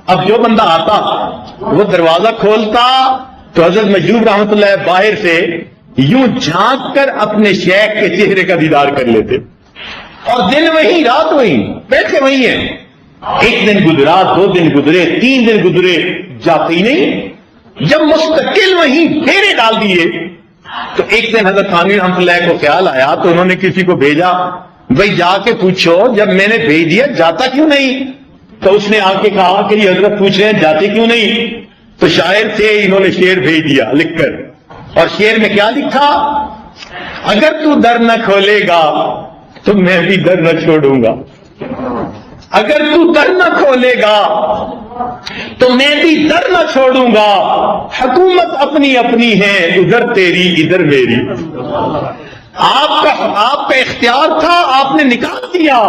اب جو بندہ آتا وہ دروازہ کھولتا تو حضرت مجذوب رحمۃ اللہ باہر سے یوں جھانک کر اپنے شیخ کے چہرے کا دیدار کر لیتے۔ اور دن وہی رات وہی بیٹھے وہی ہیں. ایک دن گزرا, 2 دن گزرے, 3 دن گزرے, جاتے ہی نہیں. جب مستقل وہیں پھیرے ڈال دیے تو ایک دن حضرت تھانوی رحمۃ اللہ کو خیال آیا تو انہوں نے کسی کو بھیجا, بھائی جا کے پوچھو جب میں نے بھیج دیا جاتا کیوں نہیں. تو اس نے آ کے کہا کہ یہ حضرت پوچھ رہے ہیں جاتے کیوں نہیں. تو شاعر سے انہوں نے شعر بھیج دیا لکھ کر, اور شعر میں کیا لکھا, اگر تو در نہ کھولے گا تو میں بھی در نہ چھوڑوں گا, اگر تو در نہ کھولے گا تو میں بھی در نہ چھوڑوں گا, حکومت اپنی اپنی ہے, ادھر تیری ادھر میری. آپ کا اختیار تھا, آپ نے نکال دیا.